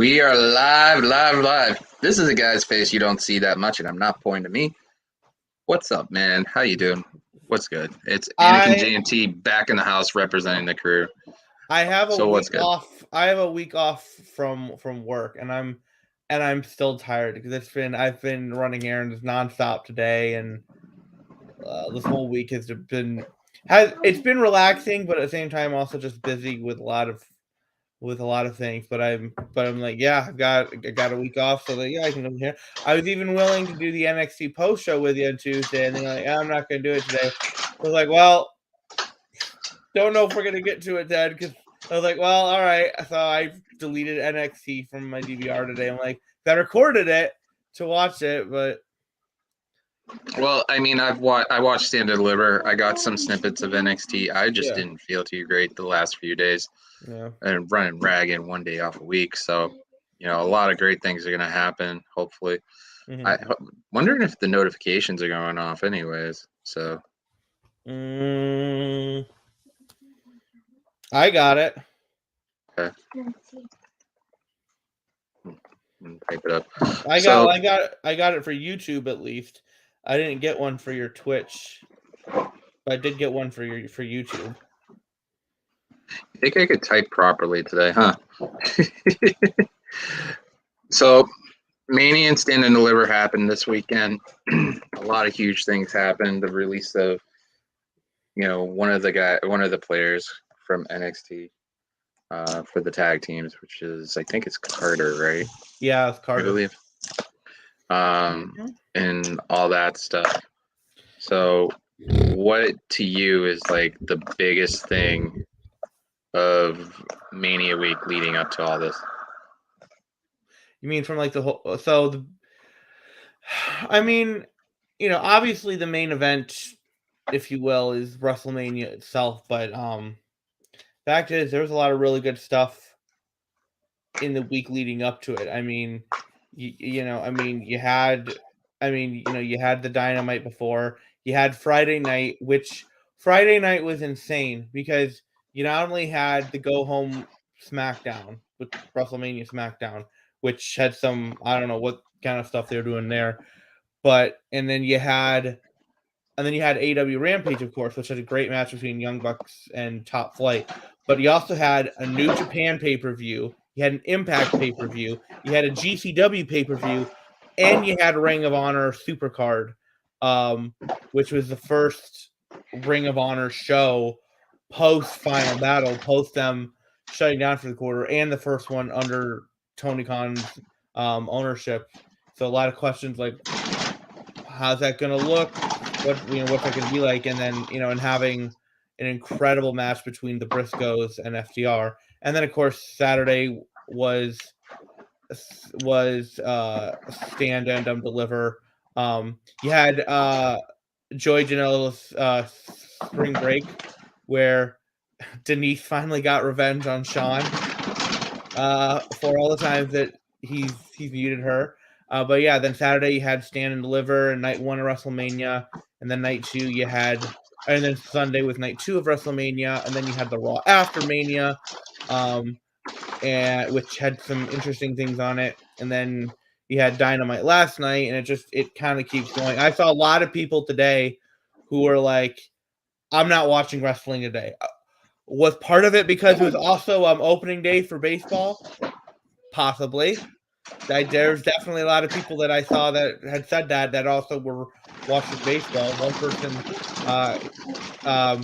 We are live. This is a guy's face you don't see that much, and I'm not pointing to me. What's up, man? How you doing? What's good? It's Anakin I J&T back in the house representing the crew. I have a So what's week good? off. I have a week off from work, and I'm still tired because I've been running errands nonstop today, and this whole week it's been relaxing, but at the same time also just busy with a lot of things. But I'm like, yeah, I got a week off, so that I can come here. I was even willing to do the NXT post show with you on Tuesday, and then you're like, I'm not going to do it today. I was like, well, don't know if we're gonna get to it, Dad, because I was like, well, all right. So I deleted NXT from my DVR today. I'm like, I recorded it to watch it, but Well, I mean, I watched Stand and Deliver. I got some snippets of NXT. I just yeah, didn't feel too great the last few days, yeah. and running ragged one day off a week. So, a lot of great things are gonna happen. Hopefully, Mm-hmm. I wondering if the notifications are going off, anyways. So. Mm, I got it. Okay. Type it up. I got So I got I got it for YouTube at least. I didn't get one for your Twitch, but I did get one for YouTube. I think I could type properly today, huh? So Mania and Stand and Deliver happened this weekend. A lot of huge things happened. The release of one of the players from NXT for the tag teams, which is I think it's Carter, right? Yeah, it's I Carter. believe. And all that stuff. So what to you is like the biggest thing of Mania week leading up to all this? You mean from like the whole? I mean, obviously the main event, if you will, is WrestleMania itself. But fact is, there was a lot of really good stuff in the week leading up to it. I mean, you had the Dynamite before. You had Friday night, which Friday night was insane because you not only had the go home SmackDown with WrestleMania SmackDown, which had some, I don't know what kind of stuff they were doing there, but and then you had AW Rampage, of course, which had a great match between Young Bucks and Top Flight. But you also had a New Japan pay-per-view. You had an Impact pay-per-view. You had a GCW pay-per-view, and you had Ring of Honor Supercard, which was the first Ring of Honor show post Final Battle, post them shutting down for the quarter, and the first one under Tony Khan's ownership. So a lot of questions like, how's that going to look? What's that going to be like? And then and having an incredible match between the Briscoes and FTR, and then of course Saturday was Stand and Deliver. You had Joey Janela's spring break, where Denise finally got revenge on Sean for all the times that he's muted her. But yeah, then Saturday you had Stand and Deliver, and night 1 of WrestleMania, and then night 2 you had, and then Sunday was night 2 of WrestleMania, and then you had the Raw after Mania, and which had some interesting things on it, and then you had Dynamite last night, and it kind of keeps going. I saw a lot of people today who were like, "I'm not watching wrestling today." Was part of it because it was also opening day for baseball? Possibly. There's definitely a lot of people that I saw that had said that also were watching baseball. One person,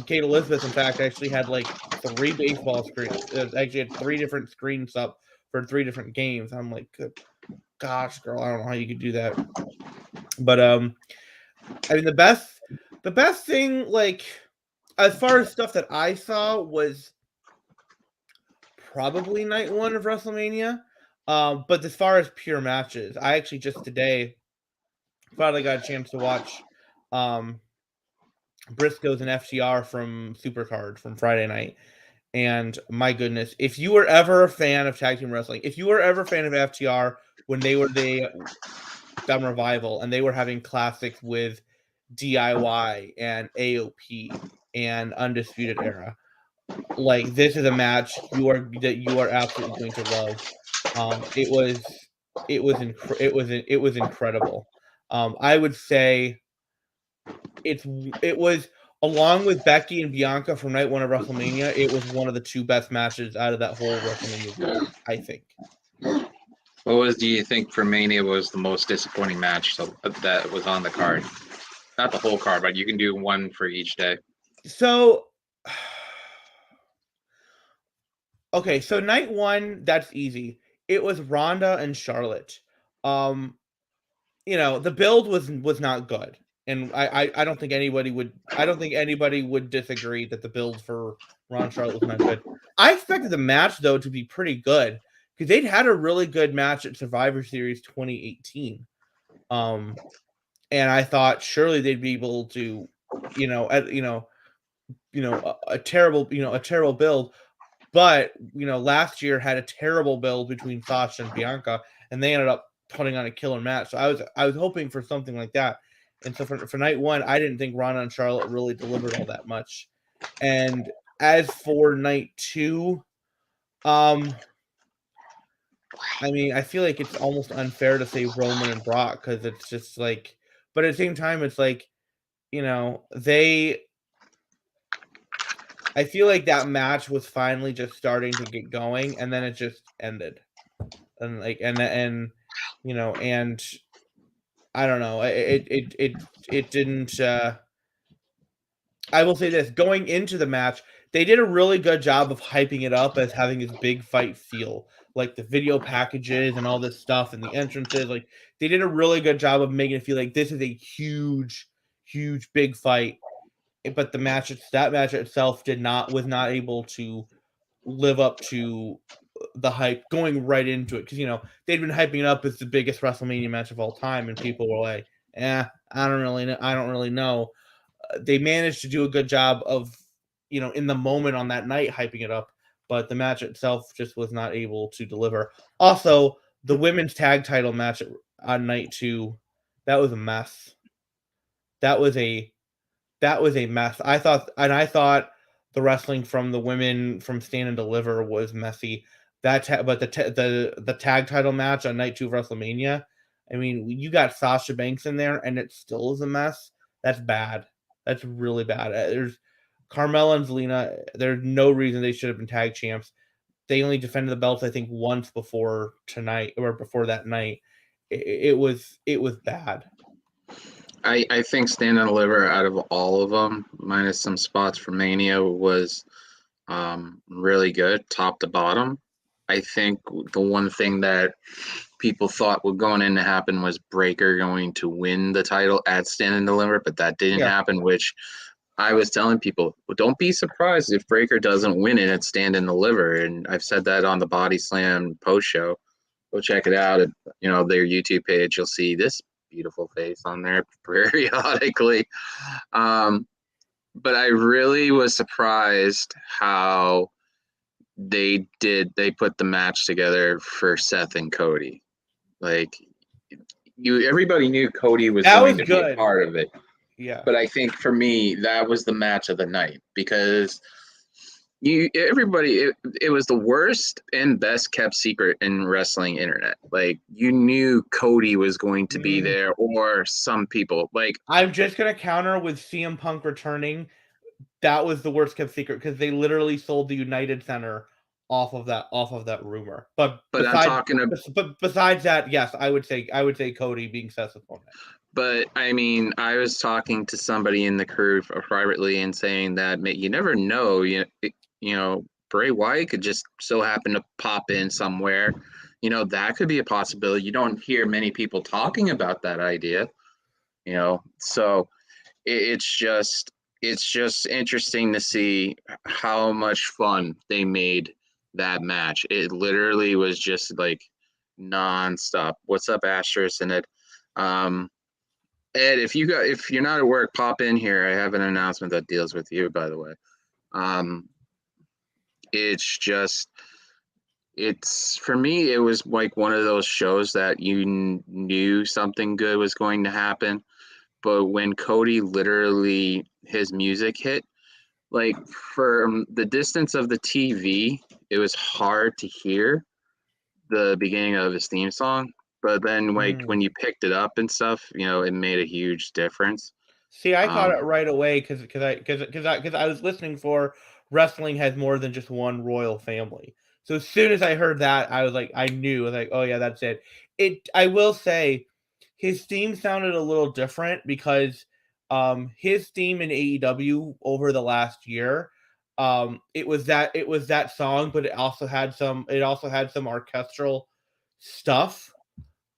Kate Elizabeth, in fact, actually had like 3 baseball screens. Actually had 3 different screens up for 3 different games. I'm like, good gosh, girl, I don't know how you could do that. But I mean, the best thing, like, as far as stuff that I saw, was probably night 1 of WrestleMania. But as far as pure matches, I actually just today finally got a chance to watch Briscoes and FTR from Supercard from Friday night. And my goodness, if you were ever a fan of tag team wrestling, if you were ever a fan of FTR when they were the Dumb Revival and they were having classics with DIY and AOP and Undisputed Era, like, this is a match you are absolutely going to love. It was incredible. I would say it was, along with Becky and Bianca from night one of WrestleMania, it was one of the 2 best matches out of that whole WrestleMania weekend, I think. Do you think for Mania was the most disappointing match that was on the card? Not the whole card, but you can do one for each day. So, okay, so night 1, that's easy. It was Ronda and Charlotte. The build was not good, and I don't think anybody would disagree that the build for Ron Charlotte was not good. I expected the match though to be pretty good because they'd had a really good match at Survivor Series 2018, and I thought surely they'd be able to, a terrible build, but last year had a terrible build between Sasha and Bianca, and they ended up putting on a killer match. So I was hoping for something like that. And so for night 1, I didn't think Ronda and Charlotte really delivered all that much. And as for night 2, I feel like it's almost unfair to say Roman and Brock because it's just like, but at the same time, it's like, they. I feel like that match was finally just starting to get going, and then it just ended. And and I don't know. It didn't. I will say this: going into the match, they did a really good job of hyping it up as having this big fight feel, like the video packages and all this stuff, and the entrances. Like they did a really good job of making it feel like this is a huge, huge, big fight. But that match itself was not able to live up to the hype going right into it because they'd been hyping it up as the biggest WrestleMania match of all time, and people were like, I don't really know. They managed to do a good job of in the moment on that night hyping it up, but the match itself just was not able to deliver. Also, the women's tag title match on night 2, that was a mess. That was a mess. I thought the wrestling from the women from Stand and Deliver was messy. But the tag title match on night 2 of WrestleMania, you got Sasha Banks in there, and it still is a mess. That's bad. That's really bad. There's Carmella and Zelina. There's no reason they should have been tag champs. They only defended the belts, I think, once before tonight or before that night. It was bad. I think Stand and Deliver out of all of them, minus some spots for Mania, was really good, top to bottom. I think the one thing that people thought was going in to happen was Breaker going to win the title at Stand and Deliver, but that didn't happen, which I was telling people, well, don't be surprised if Breaker doesn't win it at Stand and Deliver. And I've said that on the Body Slam post show. Go check it out at their YouTube page. You'll see this beautiful face on there periodically. But I really was surprised how they put the match together for Seth and Cody. Like everybody knew Cody was going to be a part of it. Yeah. But I think for me, that was the match of the night because it was the worst and best kept secret in wrestling internet. Like you knew Cody was going to be there, or some people. Like I'm just gonna counter with CM Punk returning. That was the worst kept secret because they literally sold the United Center off of that rumor. But besides that, yes, I would say Cody being Seth's opponent. But I was talking to somebody in the crew privately and saying that you never know. Bray Wyatt could just so happen to pop in somewhere. That could be a possibility. You don't hear many people talking about that idea. So it's just interesting to see how much fun they made that match. It literally was just like nonstop. What's up, Asterisk? And Ed, if you're not at work, pop in here. I have an announcement that deals with you, by the way. It's for me, it was like one of those shows that you knew something good was going to happen. But when Cody literally, his music hit, like from the distance of the TV, it was hard to hear. the beginning of his theme song, but then like when you picked it up and stuff, it made a huge difference. See, I caught it right away because I was listening for wrestling has more than just one royal family. So as soon as I heard that, I was like, I knew, I was like, oh yeah, that's it. I will say, his theme sounded a little different because his theme in AEW over the last year, it was that song, but it also had some orchestral stuff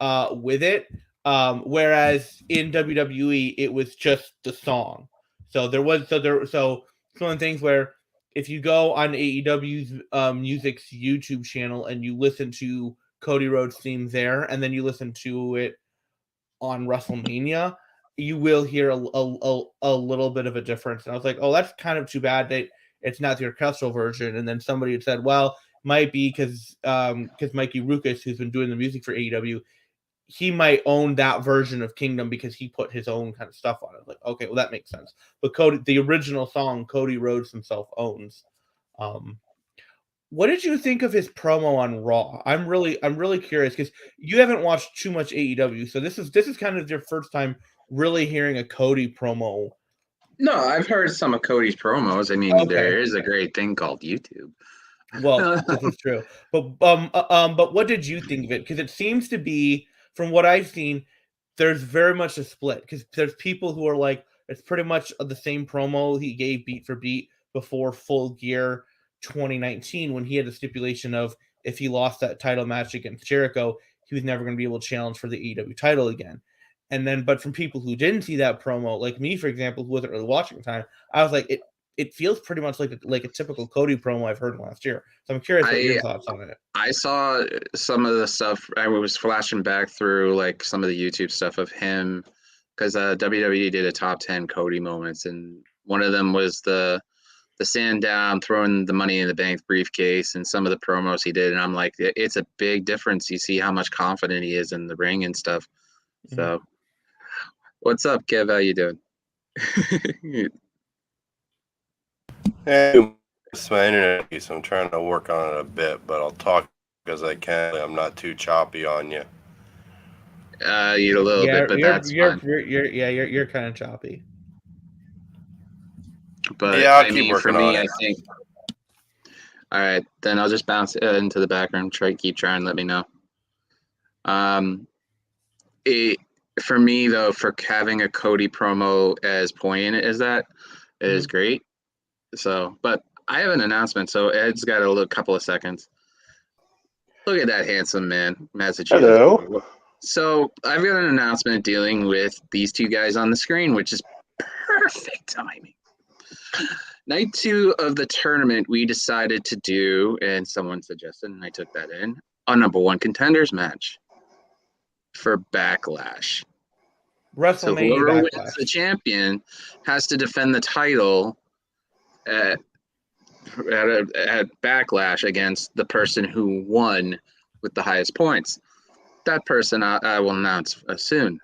with it. Whereas in WWE, it was just the song. So it's one of the things where if you go on AEW's music's YouTube channel and you listen to Cody Rhodes' theme there, and then you listen to it on WrestleMania, you will hear a little bit of a difference. And I was like, oh, that's kind of too bad that it's not the orchestral version. And then somebody had said, well, might be because Mikey Rukus, who's been doing the music for AEW, he might own that version of Kingdom because he put his own kind of stuff on it. Like, okay, well that makes sense. But the original song, Cody Rhodes himself owns. What did you think of his promo on Raw? I'm really curious because you haven't watched too much AEW, so this is kind of your first time really hearing a Cody promo. No, I've heard some of Cody's promos. I mean, there is a great thing called YouTube. Well, this is true. But what did you think of it? Because it seems to be, from what I've seen, there's very much a split. Because there's people who are like, it's pretty much the same promo he gave beat for beat before Full Gear 2019, when he had a stipulation of if he lost that title match against Jericho, he was never going to be able to challenge for the AEW title again. And then, but from people who didn't see that promo, like me, for example, who wasn't really watching at the time, I was like, it feels pretty much like a typical Cody promo I've heard last year. So I'm curious what your thoughts on it. I saw some of the stuff. I was flashing back through like some of the YouTube stuff of him because WWE did a top 10 Cody moments, and one of them was the stand down, throwing the Money in the Bank briefcase, and some of the promos he did. And I'm like, it's a big difference. You see how much confident he is in the ring and stuff. Mm-hmm. So, what's up, Kev? How you doing? Hey, it's my internet, so I'm trying to work on it a bit, but I'll talk as I can. I'm not too choppy on you. You're a little bit, but that's fine. You're kind of choppy. But yeah, I'll keep working on it. I think. All right, then I'll just bounce into the background. Keep trying. Let me know. For me though, for having a Cody promo as poignant as that, it is great. So, but I have an announcement. So Ed's got a couple of seconds. Look at that handsome man, Massachusetts. Hello. So I've got an announcement dealing with these two guys on the screen, which is perfect timing. Night 2 of the tournament, we decided to do, and someone suggested, and I took that in, a number 1 contenders match for Backlash. WrestleMania. So whoever wins the champion has to defend the title at Backlash against the person who won with the highest points. That person I will announce soon.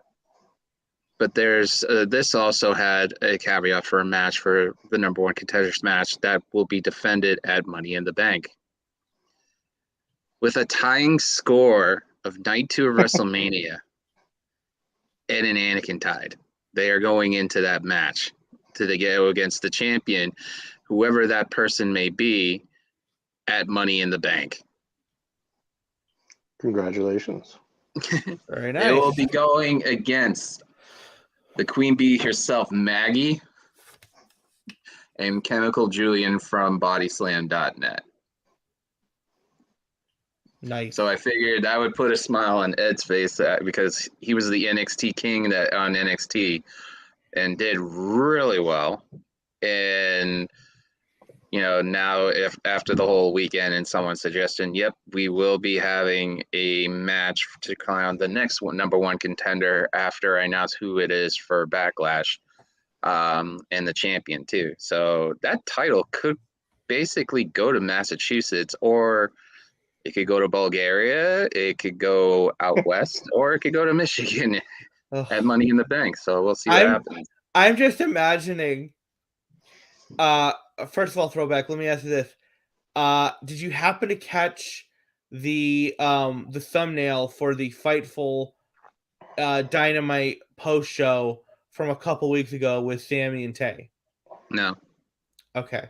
But there's this also had a caveat for a match for the number 1 contenders match that will be defended at Money in the Bank. With a tying score of Night 2 of WrestleMania, Ed and Anakin tied. They are going into that match to go against the champion, whoever that person may be, at Money in the Bank. Congratulations. Very nice. They will be going against the Queen Bee herself, Maggie, and Chemical Julian from bodyslam.net. Nice. So I figured that would put a smile on Ed's face because he was the NXT king on NXT and did really well. And, now if after the whole weekend and someone's suggestion, yep, we will be having a match to crown the next number 1 contender after I announce who it is for Backlash, and the champion too. So that title could basically go to Massachusetts, or it could go to Bulgaria, it could go out west, or it could go to Michigan at Money in the Bank. So we'll see what happens. I'm just imagining. First of all, throwback. Let me ask you this: did you happen to catch the thumbnail for the Fightful Dynamite post show from a couple weeks ago with Sammy and Tay? No. Okay.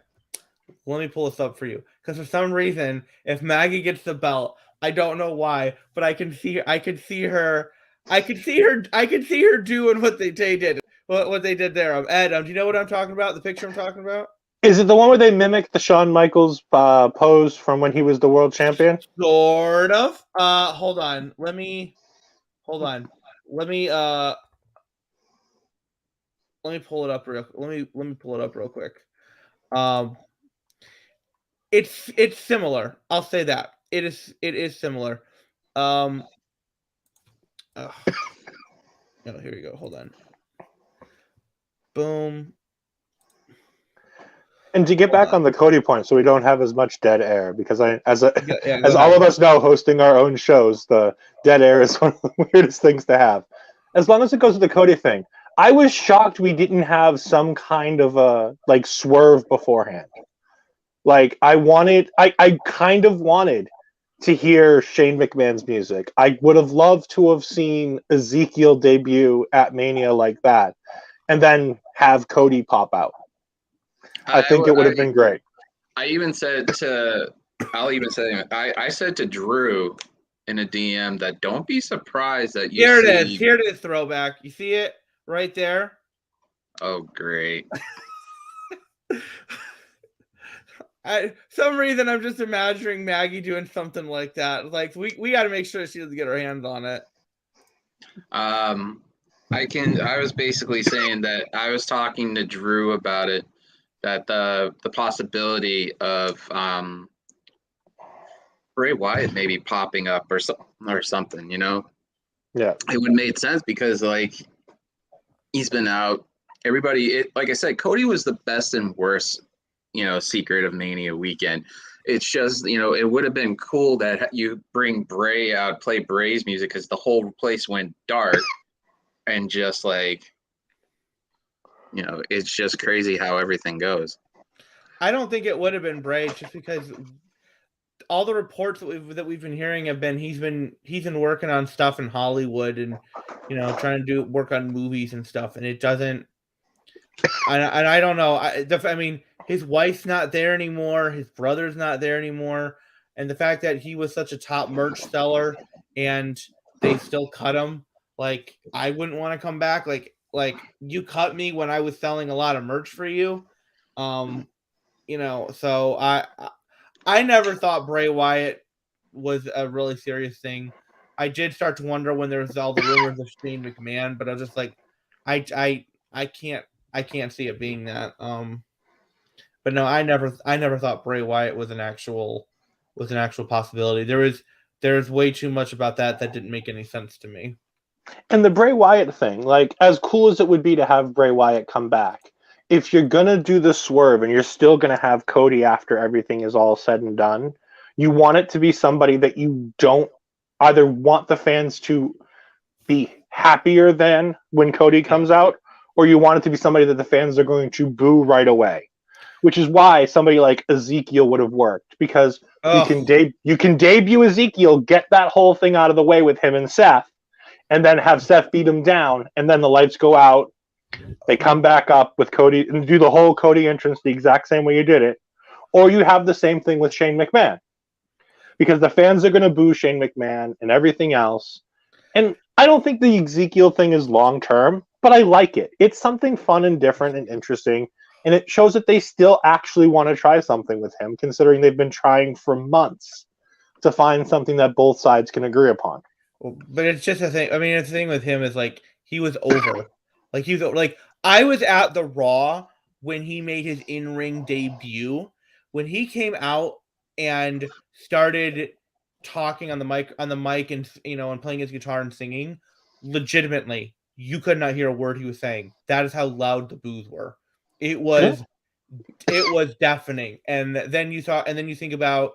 Let me pull this up for you. Because for some reason, if Maggie gets the belt, I don't know why, but I can see her doing what they did. What they did there. Ed, do you know what I'm talking about? The picture I'm talking about? Is it the one where they mimic the Shawn Michaels pose from when he was the world champion? Sort of. Hold on. Let me pull it up real quick. It's similar. I'll say that. It is similar. Oh, here we go. Hold on. Boom. And to get back on the Cody point, so we don't have as much dead air, because as Go all ahead. of us know, hosting our own shows, the dead air is one of the weirdest things to have. As long as it goes to the Cody thing, I was shocked we didn't have some kind of a swerve beforehand. Like I kind of wanted to hear Shane McMahon's music. I would have loved to have seen Ezekiel debut at Mania like that, and then have Cody pop out. I think it would have been great. I said to Drew in a DM that don't be surprised that you Here see. it is. Here it is, throwback. You see it right there? Oh, great. Some reason I'm just imagining Maggie doing something like that. Like we got to make sure she doesn't get her hands on it. I was basically saying that I was talking to Drew about it, that the possibility of Bray Wyatt maybe popping up or something, you know? Yeah. It would make sense because like he's been out. Everybody, like I said, Cody was the best and worst, secret of Mania weekend. It's just, it would have been cool that you bring Bray out, play Bray's music, because the whole place went dark, and just like, it's just crazy how everything goes. I don't think it would have been Bray, just because all the reports that we've been hearing have been he's been working on stuff in Hollywood and trying to work on movies and stuff, and it doesn't. And I don't know. I mean, his wife's not there anymore. His brother's not there anymore, and the fact that he was such a top merch seller and they still cut him. Like, I wouldn't want to come back. Like you cut me when I was selling a lot of merch for you. So I never thought Bray Wyatt was a really serious thing. I did start to wonder when there was all the rumors of Shane McMahon, but I was just like, I can't see it being that. But no, I never thought Bray Wyatt was an actual possibility. There's way too much about that didn't make any sense to me. And the Bray Wyatt thing, like, as cool as it would be to have Bray Wyatt come back, if you're going to do the swerve and you're still going to have Cody after everything is all said and done, you want it to be somebody that you don't either want the fans to be happier than when Cody comes out, or you want it to be somebody that the fans are going to boo right away. Which is why somebody like Ezekiel would have worked, because you can debut Ezekiel, get that whole thing out of the way with him and Seth, and then have Seth beat him down, and then the lights go out. They come back up with Cody and do the whole Cody entrance the exact same way you did it. Or you have the same thing with Shane McMahon, because the fans are going to boo Shane McMahon and everything else. And I don't think the Ezekiel thing is long-term, but I like it. It's something fun and different and interesting, and it shows that they still actually want to try something with him, considering they've been trying for months to find something that both sides can agree upon. But it's just a thing. I mean, the thing with him is like he was over. Like I was at the Raw when he made his in-ring debut. When he came out and started talking on the mic and and playing his guitar and singing, legitimately, you could not hear a word he was saying. That is how loud the boos were. It was deafening. And then you think about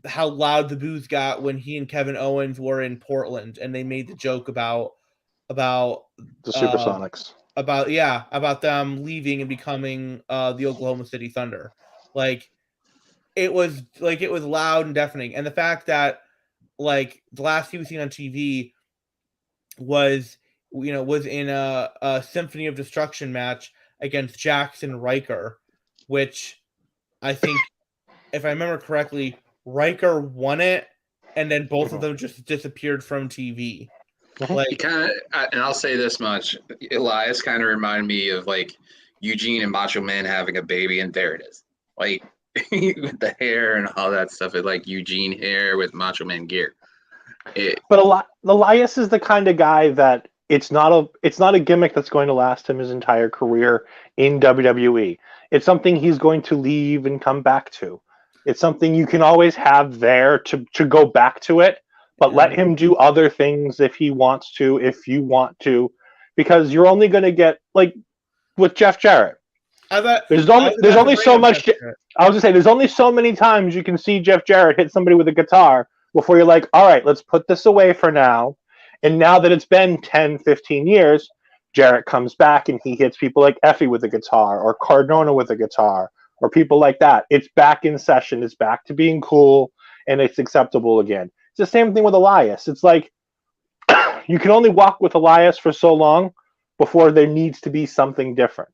how loud the boos got when he and Kevin Owens were in Portland and they made the joke about the Supersonics. About them leaving and becoming the Oklahoma City Thunder. Like, it was loud and deafening, and the fact that like the last he was seen on TV was in a Symphony of Destruction match against Jackson Riker, which I think, if I remember correctly, Riker won it, and then both of them just disappeared from TV. Like, He kind of, and I'll say this much: Elias kind of reminded me of like Eugene and Macho Man having a baby, and there it is, like with the hair and all that stuff. It's like Eugene hair with Macho Man gear. But Elias is the kind of guy that it's not a gimmick that's going to last him his entire career in WWE. It's something he's going to leave and come back to. It's something you can always have there to go back to it, but let him do other things if he wants to, if you want to, because you're only going to get, like with Jeff Jarrett. There's only so much. I was gonna say there's only so many times you can see Jeff Jarrett hit somebody with a guitar before you're like, all right, let's put this away for now. And now that it's been 10, 15 years, Jarrett comes back and he hits people like Effie with a guitar or Cardona with a guitar or people like that. It's back in session. It's back to being cool and it's acceptable again. It's the same thing with Elias. It's like you can only walk with Elias for so long before there needs to be something different.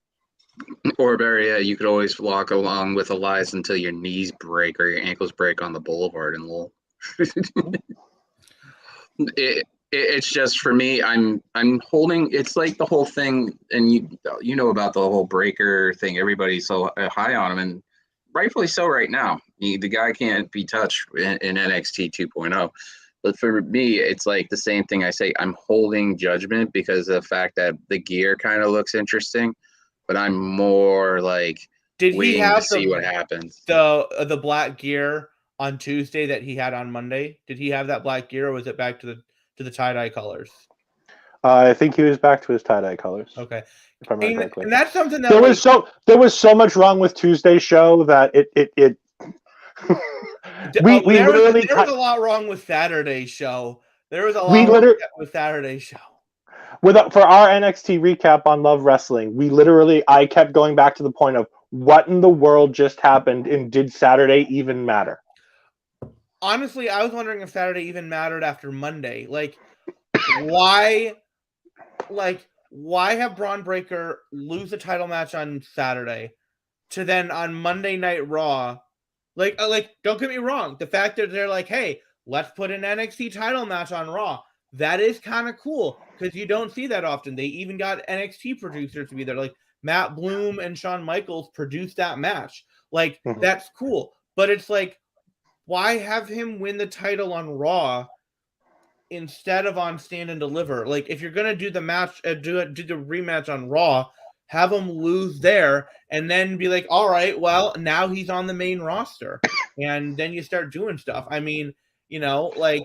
Or better yet, you could always walk along with Elias until your knees break or your ankles break on the boulevard in Lowell. It's just, for me, I'm holding. It's like the whole thing, and you know about the whole Breaker thing. Everybody's so high on him, and rightfully so right now. The guy can't be touched in NXT 2.0. But for me, it's like the same thing I say. I'm holding judgment because of the fact that the gear kind of looks interesting, but I'm more like waiting to see what happens. The black gear on Tuesday that he had on Monday? Did he have that black gear, or was it back to the tie-dye colors? I think he was back to his tie-dye colors. Okay. If I remember correctly. And that's something that there was so much wrong with Tuesday's show that it there was a lot wrong with Saturday's show. There was a lot wrong with Saturday's show. For our NXT recap on Love Wrestling, I kept going back to the point of what in the world just happened, and did Saturday even matter? Honestly, I was wondering if Saturday even mattered after Monday. Like, why have Braun Breaker lose the title match on Saturday to then on Monday Night Raw? Like, don't get me wrong. The fact that they're like, hey, let's put an NXT title match on Raw. That is kind of cool because you don't see that often. They even got NXT producers to be there. Like, Matt Bloom and Shawn Michaels produced that match. Like, that's cool. But it's like, why have him win the title on Raw instead of on Stand and Deliver? Like, if you're gonna do the match, do the rematch on Raw, have him lose there, and then be like, all right, well, now he's on the main roster, and then you start doing stuff. I mean, like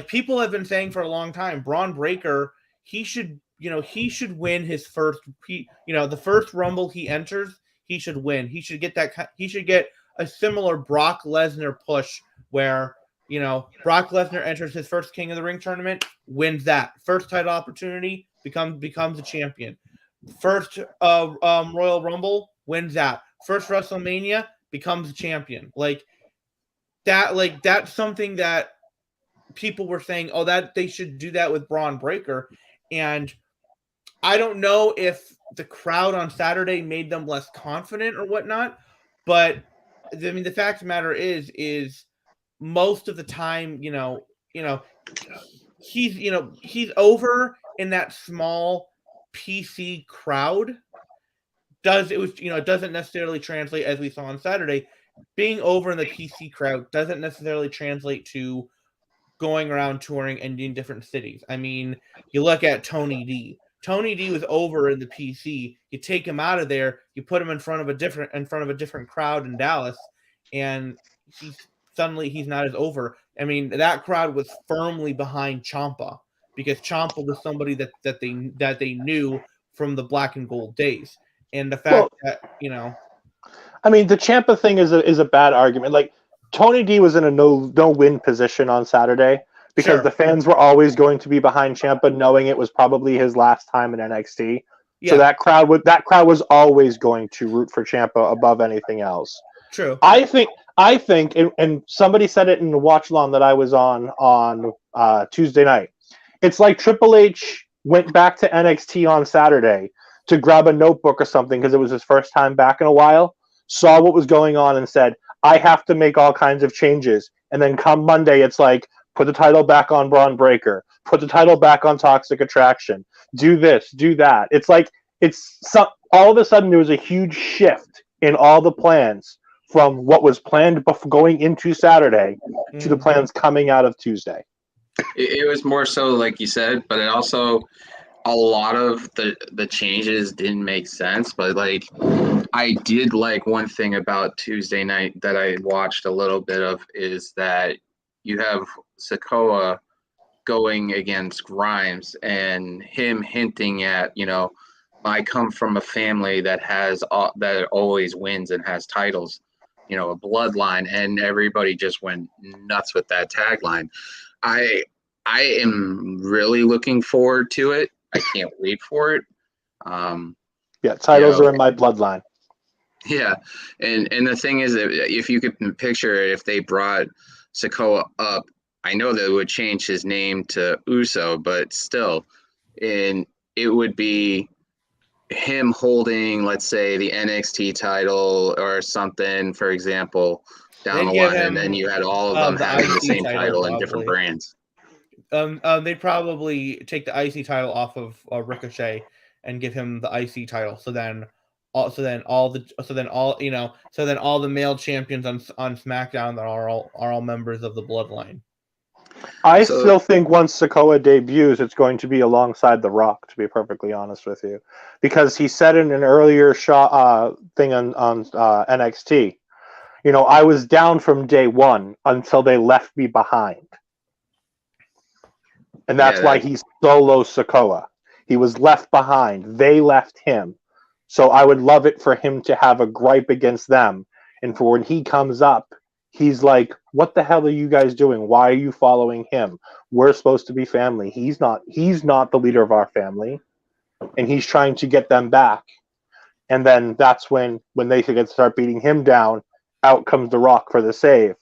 people have been saying for a long time, Braun Breaker, he should win his first, the first Rumble he enters, he should win. He should get a similar Brock Lesnar push where, Brock Lesnar enters his first King of the Ring tournament, wins that. First title opportunity, becomes a champion. First Royal Rumble, wins that. First WrestleMania, becomes a champion. Like that, that's something that people were saying, oh, that they should do that with Braun Breaker. And I don't know if the crowd on Saturday made them less confident or whatnot, but I mean, the fact of the matter is most of the time, he's over in that small PC crowd. It doesn't necessarily translate, as we saw on Saturday. Being over in the PC crowd doesn't necessarily translate to going around touring and in different cities. I mean, you look at Tony D. Tony D was over in the PC. You take him out of there, you put him in front of a different crowd in Dallas, and he's not as over. I mean, that crowd was firmly behind Ciampa because Ciampa was somebody that they knew from the Black and Gold days, and the fact that I mean, the Ciampa thing is a bad argument. Like, Tony D was in a no-win position on Saturday because the fans were always going to be behind Ciampa, knowing it was probably his last time in NXT. Yeah. So that crowd was always going to root for Ciampa above anything else. True. I think, and somebody said it in the watch along that I was on Tuesday night. It's like Triple H went back to NXT on Saturday to grab a notebook or something because it was his first time back in a while, saw what was going on and said, I have to make all kinds of changes. And then come Monday, it's like, put the title back on Braun Breaker, put the title back on Toxic Attraction, do this, do that. It's like, all of a sudden there was a huge shift in all the plans from what was planned before going into Saturday to the plans coming out of Tuesday. It was more so, like you said, but it also, a lot of the changes didn't make sense. But like, I did like one thing about Tuesday night that I watched a little bit of is that you have Sikoa going against Grimes and him hinting at, I come from a family that that always wins and has titles, a bloodline, and everybody just went nuts with that tagline. I am really looking forward to it. I can't wait for it. Titles are in my bloodline. Yeah, and the thing is, if you could picture it, if they brought Sikoa up, I know that it would change his name to Uso, but still, and it would be him holding, let's say, the NXT title or something, for example, down the line, and then you had all of them having the same title and different brands. They'd probably take the IC title off of Ricochet and give him the IC title. So then all the male champions on SmackDown are all members of the bloodline. I still think once Sikoa debuts, it's going to be alongside The Rock, to be perfectly honest with you, because he said in an earlier thing on NXT, I was down from day one until they left me behind. And that's why he's solo Sikoa. He was left behind. They left him. So I would love it for him to have a gripe against them. And for when he comes up, he's like, what the hell are you guys doing? Why are you following him? We're supposed to be family. He's not the leader of our family. And he's trying to get them back. And then that's when they start beating him down, out comes The Rock for the save.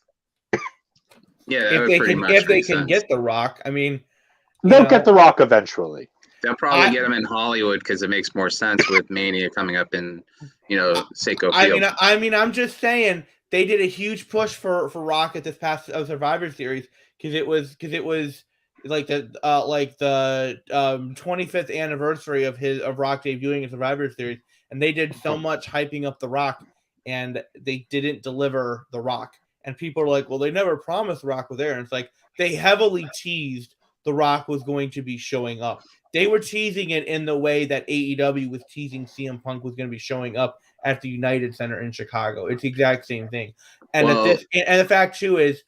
Yeah, if they can get The Rock, I mean, they'll get The Rock eventually. They'll probably get him in Hollywood because it makes more sense with Mania coming up in, Seiko Field. I'm just saying they did a huge push for Rock at this past Survivor Series because it was like the 25th anniversary of Rock debuting in Survivor Series, and they did so much hyping up The Rock, and they didn't deliver The Rock. And people are like, well, they never promised The Rock was there. And it's like they heavily teased The Rock was going to be showing up. They were teasing it in the way that AEW was teasing CM Punk was going to be showing up at the United Center in Chicago. It's the exact same thing. And the fact too is,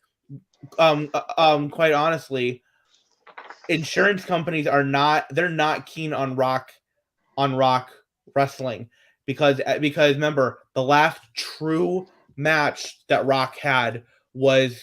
quite honestly, insurance companies they're not keen on Rock wrestling because remember, the last true match that Rock had was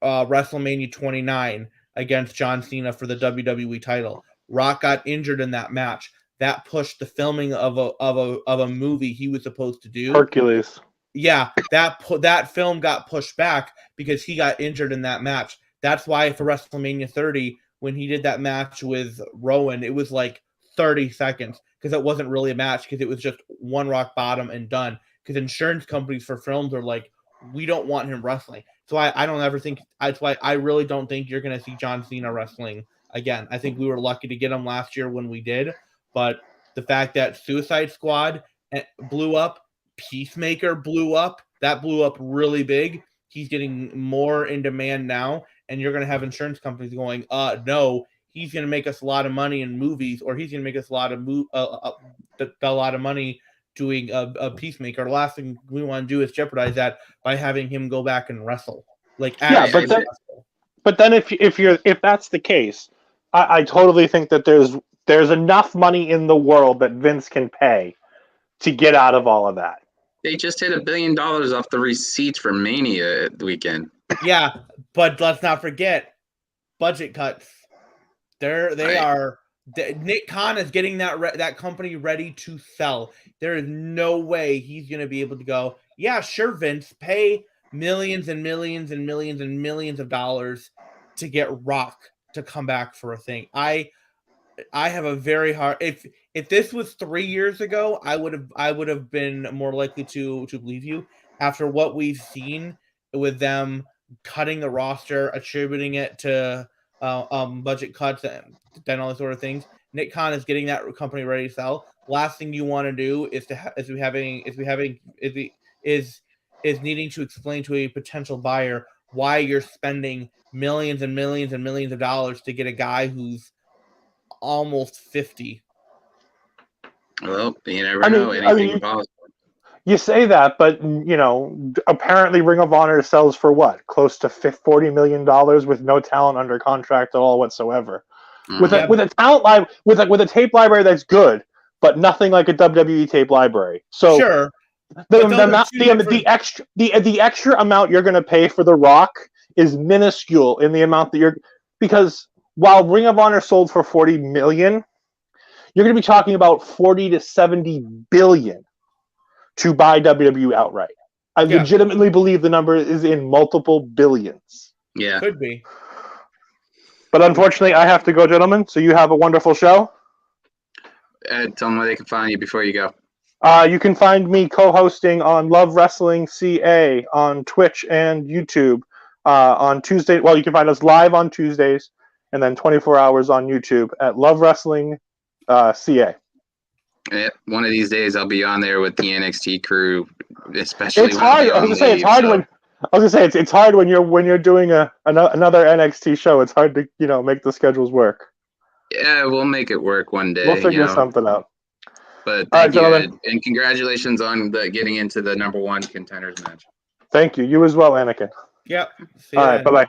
WrestleMania 29 against John Cena for the WWE title. Rock got injured in that match. That pushed the filming of a movie he was supposed to do. Hercules. Yeah, that film got pushed back because he got injured in that match. That's why for WrestleMania 30, when he did that match with Rowan, it was like 30 seconds because it wasn't really a match because it was just one rock bottom and done. Because insurance companies for films are like, we don't want him wrestling. So I don't ever think that's why I really don't think you're going to see John Cena wrestling again. I think we were lucky to get him last year when we did, but the fact that Suicide Squad blew up, Peacemaker blew up, that blew up really big. He's getting more in demand now, and you're going to have insurance companies going, no, he's going to make us a lot of money in movies, or he's going to make us a lot of money doing a Peacemaker. The last thing we want to do is jeopardize that by having him go back and wrestle. But then if that's the case, I totally think that there's enough money in the world that Vince can pay to get out of all of that. They just hit $1 billion off the receipts for Mania weekend. Yeah, but let's not forget budget cuts. They are Nick Khan is getting that company ready to sell. There is no way he's going to be able to go, yeah, sure, Vince, pay millions and millions and millions and millions of dollars to get Rock to come back for a thing. I have a very hard if this was 3 years ago, I would have been more likely to believe you. After what we've seen with them cutting the roster, attributing it to budget cuts and all those sort of things, Nick Khan is getting that company ready to sell. Last thing you want to do is needing to explain to a potential buyer why you're spending millions and millions and millions of dollars to get a guy who's almost 50. Well, you never know. Anything possible. You say that, but apparently Ring of Honor sells for what? Close to $40 million with no talent under contract at all whatsoever. With a talent with a tape library that's good, but nothing like a WWE tape library. So sure. The extra amount you're going to pay for The Rock is minuscule in the amount that because while Ring of Honor sold for $40 million, you're going to be talking about 40 to 70 billion to buy WWE outright. I legitimately believe the number is in multiple billions. Yeah. Could be. But unfortunately, I have to go, gentlemen. So you have a wonderful show. Ed, tell them where they can find you before you go. You can find me co-hosting on Love Wrestling CA on Twitch and YouTube on Tuesday. Well, you can find us live on Tuesdays and then 24 hours on YouTube at Love Wrestling CA. Yeah, one of these days I'll be on there with the NXT crew, especially. It's hard. I was gonna say it's hard when you're doing another NXT show. It's hard to make the schedules work. Yeah, we'll make it work one day. We'll figure something out. But thank you, Ed, and congratulations on getting into the number one contenders match. Thank you. You as well, Anakin. Yep. All right. Bye-bye.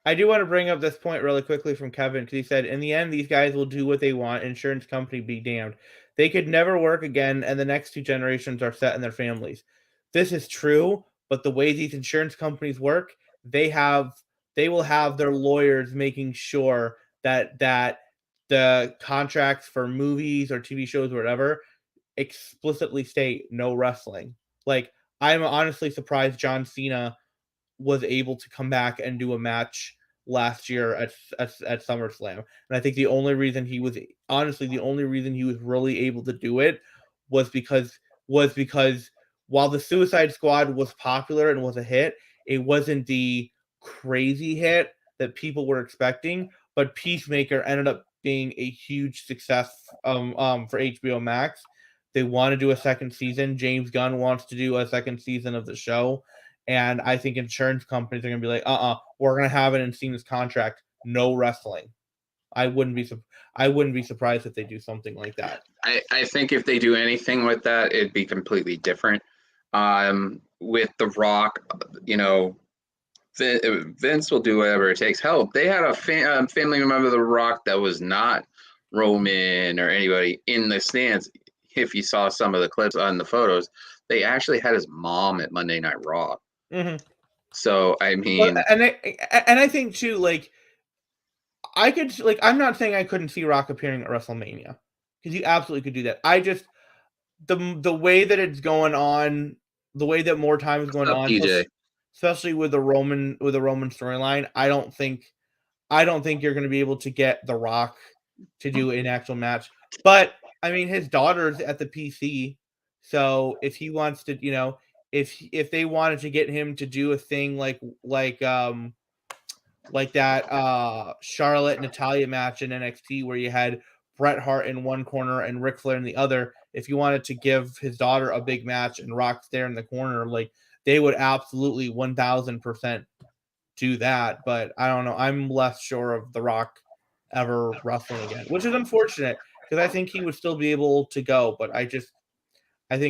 I do want to bring up this point really quickly from Kevin, because he said, in the end, these guys will do what they want. Insurance company be damned. They could never work again, and the next 2 generations are set in their families. This is true, but the way these insurance companies work, they will have their lawyers making sure that the contracts for movies or TV shows or whatever explicitly state no wrestling. Like, I'm honestly surprised John Cena was able to come back and do a match last year at SummerSlam. And I think the only reason he was really able to do it was because while the Suicide Squad was popular and was a hit, it wasn't the crazy hit that people were expecting. But Peacemaker ended up being a huge success for HBO Max. They want to do a second season. James Gunn wants to do a second season of the show. And I think insurance companies are going to be like, we're going to have it in Cena's contract, no wrestling. I wouldn't be surprised if they do something like that. I think if they do anything with that, it'd be completely different. With The Rock, Vince will do whatever it takes. Hell, they had a family member of The Rock that was not Roman or anybody in the stands. If you saw some of the clips on the photos, they actually had his mom at Monday Night Raw. Mm-hmm. So I mean, and I think too, I'm not saying I couldn't see Rock appearing at WrestleMania, because you absolutely could do that. I just the way that it's going on, the way that more time is going on, PJ? Especially with the Roman storyline, I don't think you're going to be able to get The Rock to do an actual match. But I mean, his daughter's at the PC, so if he wants to, if they wanted to get him to do a thing like that Charlotte Natalia match in NXT, where you had Bret Hart in one corner and Ric Flair in the other, if you wanted to give his daughter a big match and Rock's there in the corner, they would absolutely 1000% do that. But I don't know. I'm less sure of The Rock ever wrestling again, which is unfortunate, because I think he would still be able to go. But I think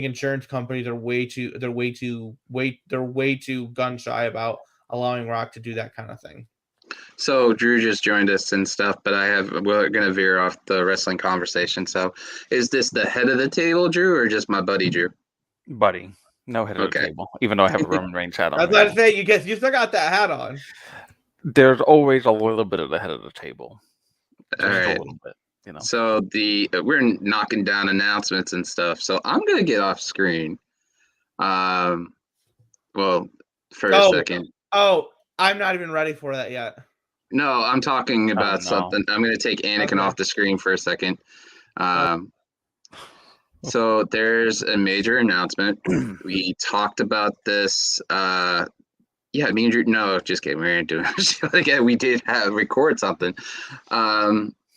insurance companies are way too gun shy about allowing Rock to do that kind of thing. So Drew just joined us and stuff, but we're gonna veer off the wrestling conversation. So is this the head of the table, Drew, or just my buddy Drew? Buddy, no head of the table. Even though I have a Roman Reigns hat on. I was about to say, you still got that hat on. There's always a little bit of the head of the table. All Just a right. little bit, you know. So we're knocking down announcements and stuff. So I'm gonna get off screen. Well, for a second. Oh, I'm not even ready for that yet. No, I'm talking about no. something. I'm gonna take Anakin off the screen for a second. So there's a major announcement. We talked about this. Yeah, me and Drew. No, just kidding. We weren't doing it. Again, we did record something.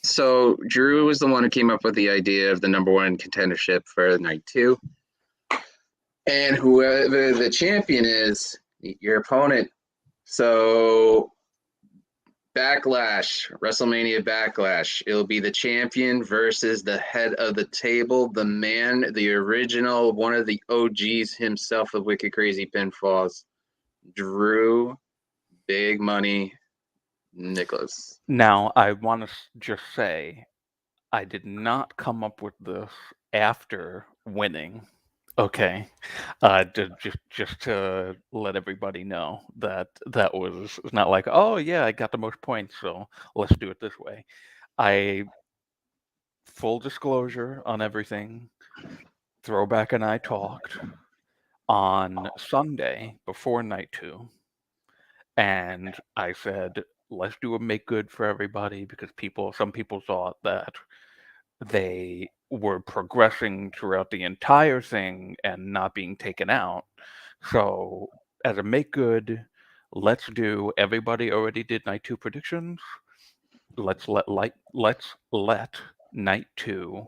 So Drew was the one who came up with the idea of the number one contendership for night 2. And whoever the champion is, your opponent. So Backlash, WrestleMania Backlash. It'll be the champion versus the head of the table, the man, the original, one of the OGs himself of Wicked Crazy Pinfalls, Drew Big Money Nicholas. Now, I want to just say, I did not come up with this after winning. Okay, just to let everybody know that was not like, oh yeah, I got the most points, so let's do it this way. Full disclosure on everything. Throwback and I talked on Sunday before night 2, and I said, let's do a make good for everybody, because some people thought that they were progressing throughout the entire thing and not being taken out. So as a make good, let's do, everybody already did night 2 predictions. Let's let night 2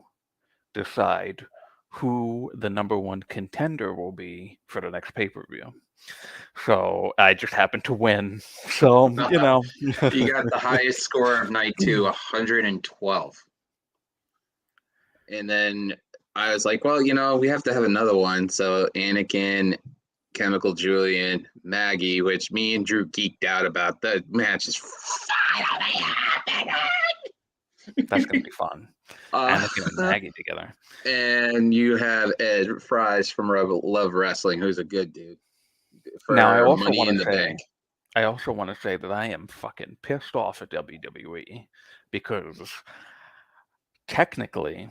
decide who the number one contender will be for the next pay-per-view. So I just happened to win. So, you know. You got the highest score of night 2, 112. And then I was like, well, we have to have another one. So Anakin, Chemical Julian, Maggie, which me and Drew geeked out about. The match is finally happening. That's going to be fun. Anakin and Maggie together. And you have Ed Fries from Love Wrestling, who's a good dude. Now, I also want to say that I am fucking pissed off at WWE, because technically,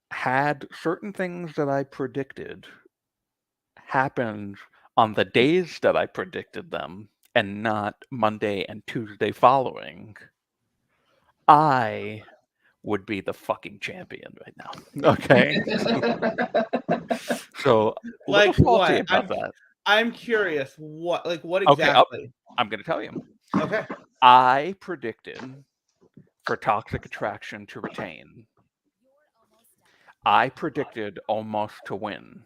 had certain things that I predicted happened on the days that I predicted them and not Monday and Tuesday following, I would be the fucking champion right now. Okay? So, like what? About that. I'm curious. What exactly? Okay, I'm going to tell you. Okay. I predicted for Toxic Attraction to retain. I predicted Omos to win.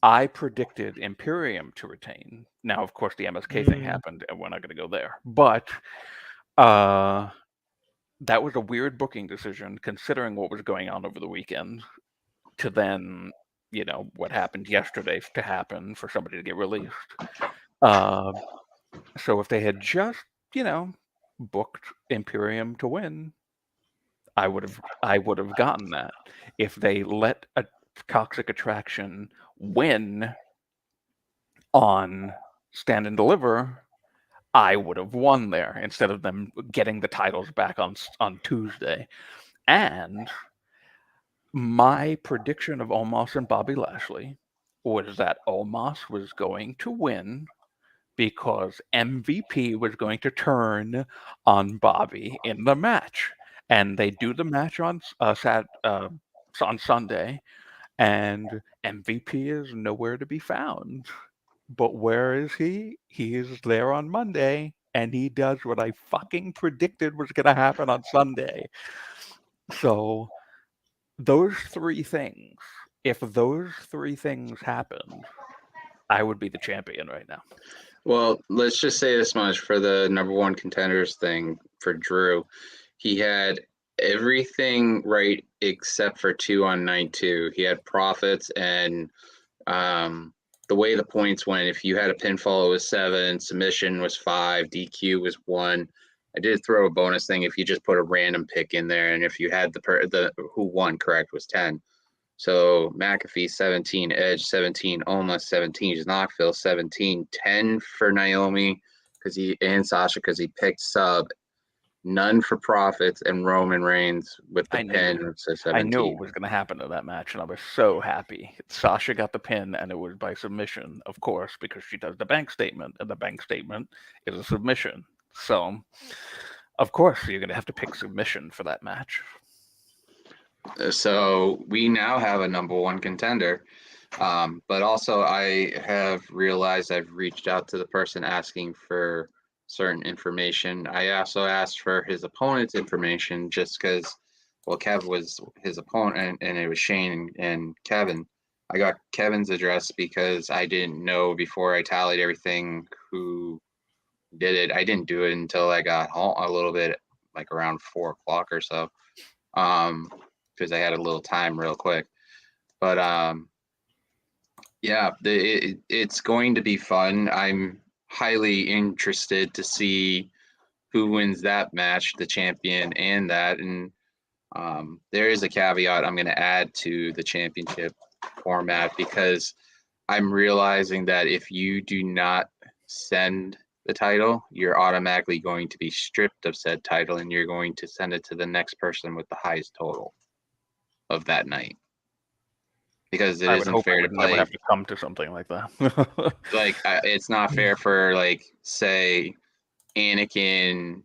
I predicted Imperium to retain. Now, of course, the MSK thing happened, and we're not going to go there. But that was a weird booking decision, considering what was going on over the weekend, to then, what happened yesterday to happen for somebody to get released. So if they had just, booked Imperium to win, I would have gotten that. If they let a Toxic Attraction win on Stand and Deliver, I would have won there instead of them getting the titles back on Tuesday. And my prediction of Omos and Bobby Lashley was that Omos was going to win because MVP was going to turn on Bobby in the match. And they do the match on Sunday, and MVP is nowhere to be found. But where is he? He is there on Monday, and he does what I fucking predicted was going to happen on Sunday. So those 3 things, if those 3 things happened, I would be the champion right now. Well, let's just say this much for the number one contenders thing for Drew. He had everything right except for 2 on night 2. He had profits, and the way the points went, if you had a pinfall, it was 7, submission was 5, DQ was 1. I did throw a bonus thing if you just put a random pick in there, and if you had the who won correct was 10. So McAfee 17, Edge 17, almost 17, Knoxville 17, 10 for Naomi and Sasha because he picked sub. none for profits, and Roman Reigns with the I knew pin it. of 17. I knew it was going to happen in that match, and I was so happy. Sasha got the pin, and it was by submission, of course, because she does the bank statement, and the bank statement is a submission. So, of course, you're going to have to pick submission for that match. So we now have a number one contender. But also, I have realized I've reached out to the person asking for certain information. I also asked for his opponent's information just because, well, Kev was his opponent and it was Shane and Kevin. I got Kevin's address because I didn't know before I tallied everything who did it. I didn't do it until I got home a little bit, like around 4 o'clock or so, because I had a little time real quick. But yeah, it's going to be fun. I'm highly interested to see who wins that match, the champion and that. And there is a caveat I'm going to add to the championship format because I'm realizing that if you do not send the title, you're automatically going to be stripped of said title and you're going to send it to the next person with the highest total of that night. Because it I would isn't hope fair it to would never play. have to come to something like that. Like it's not fair for like say Anakin,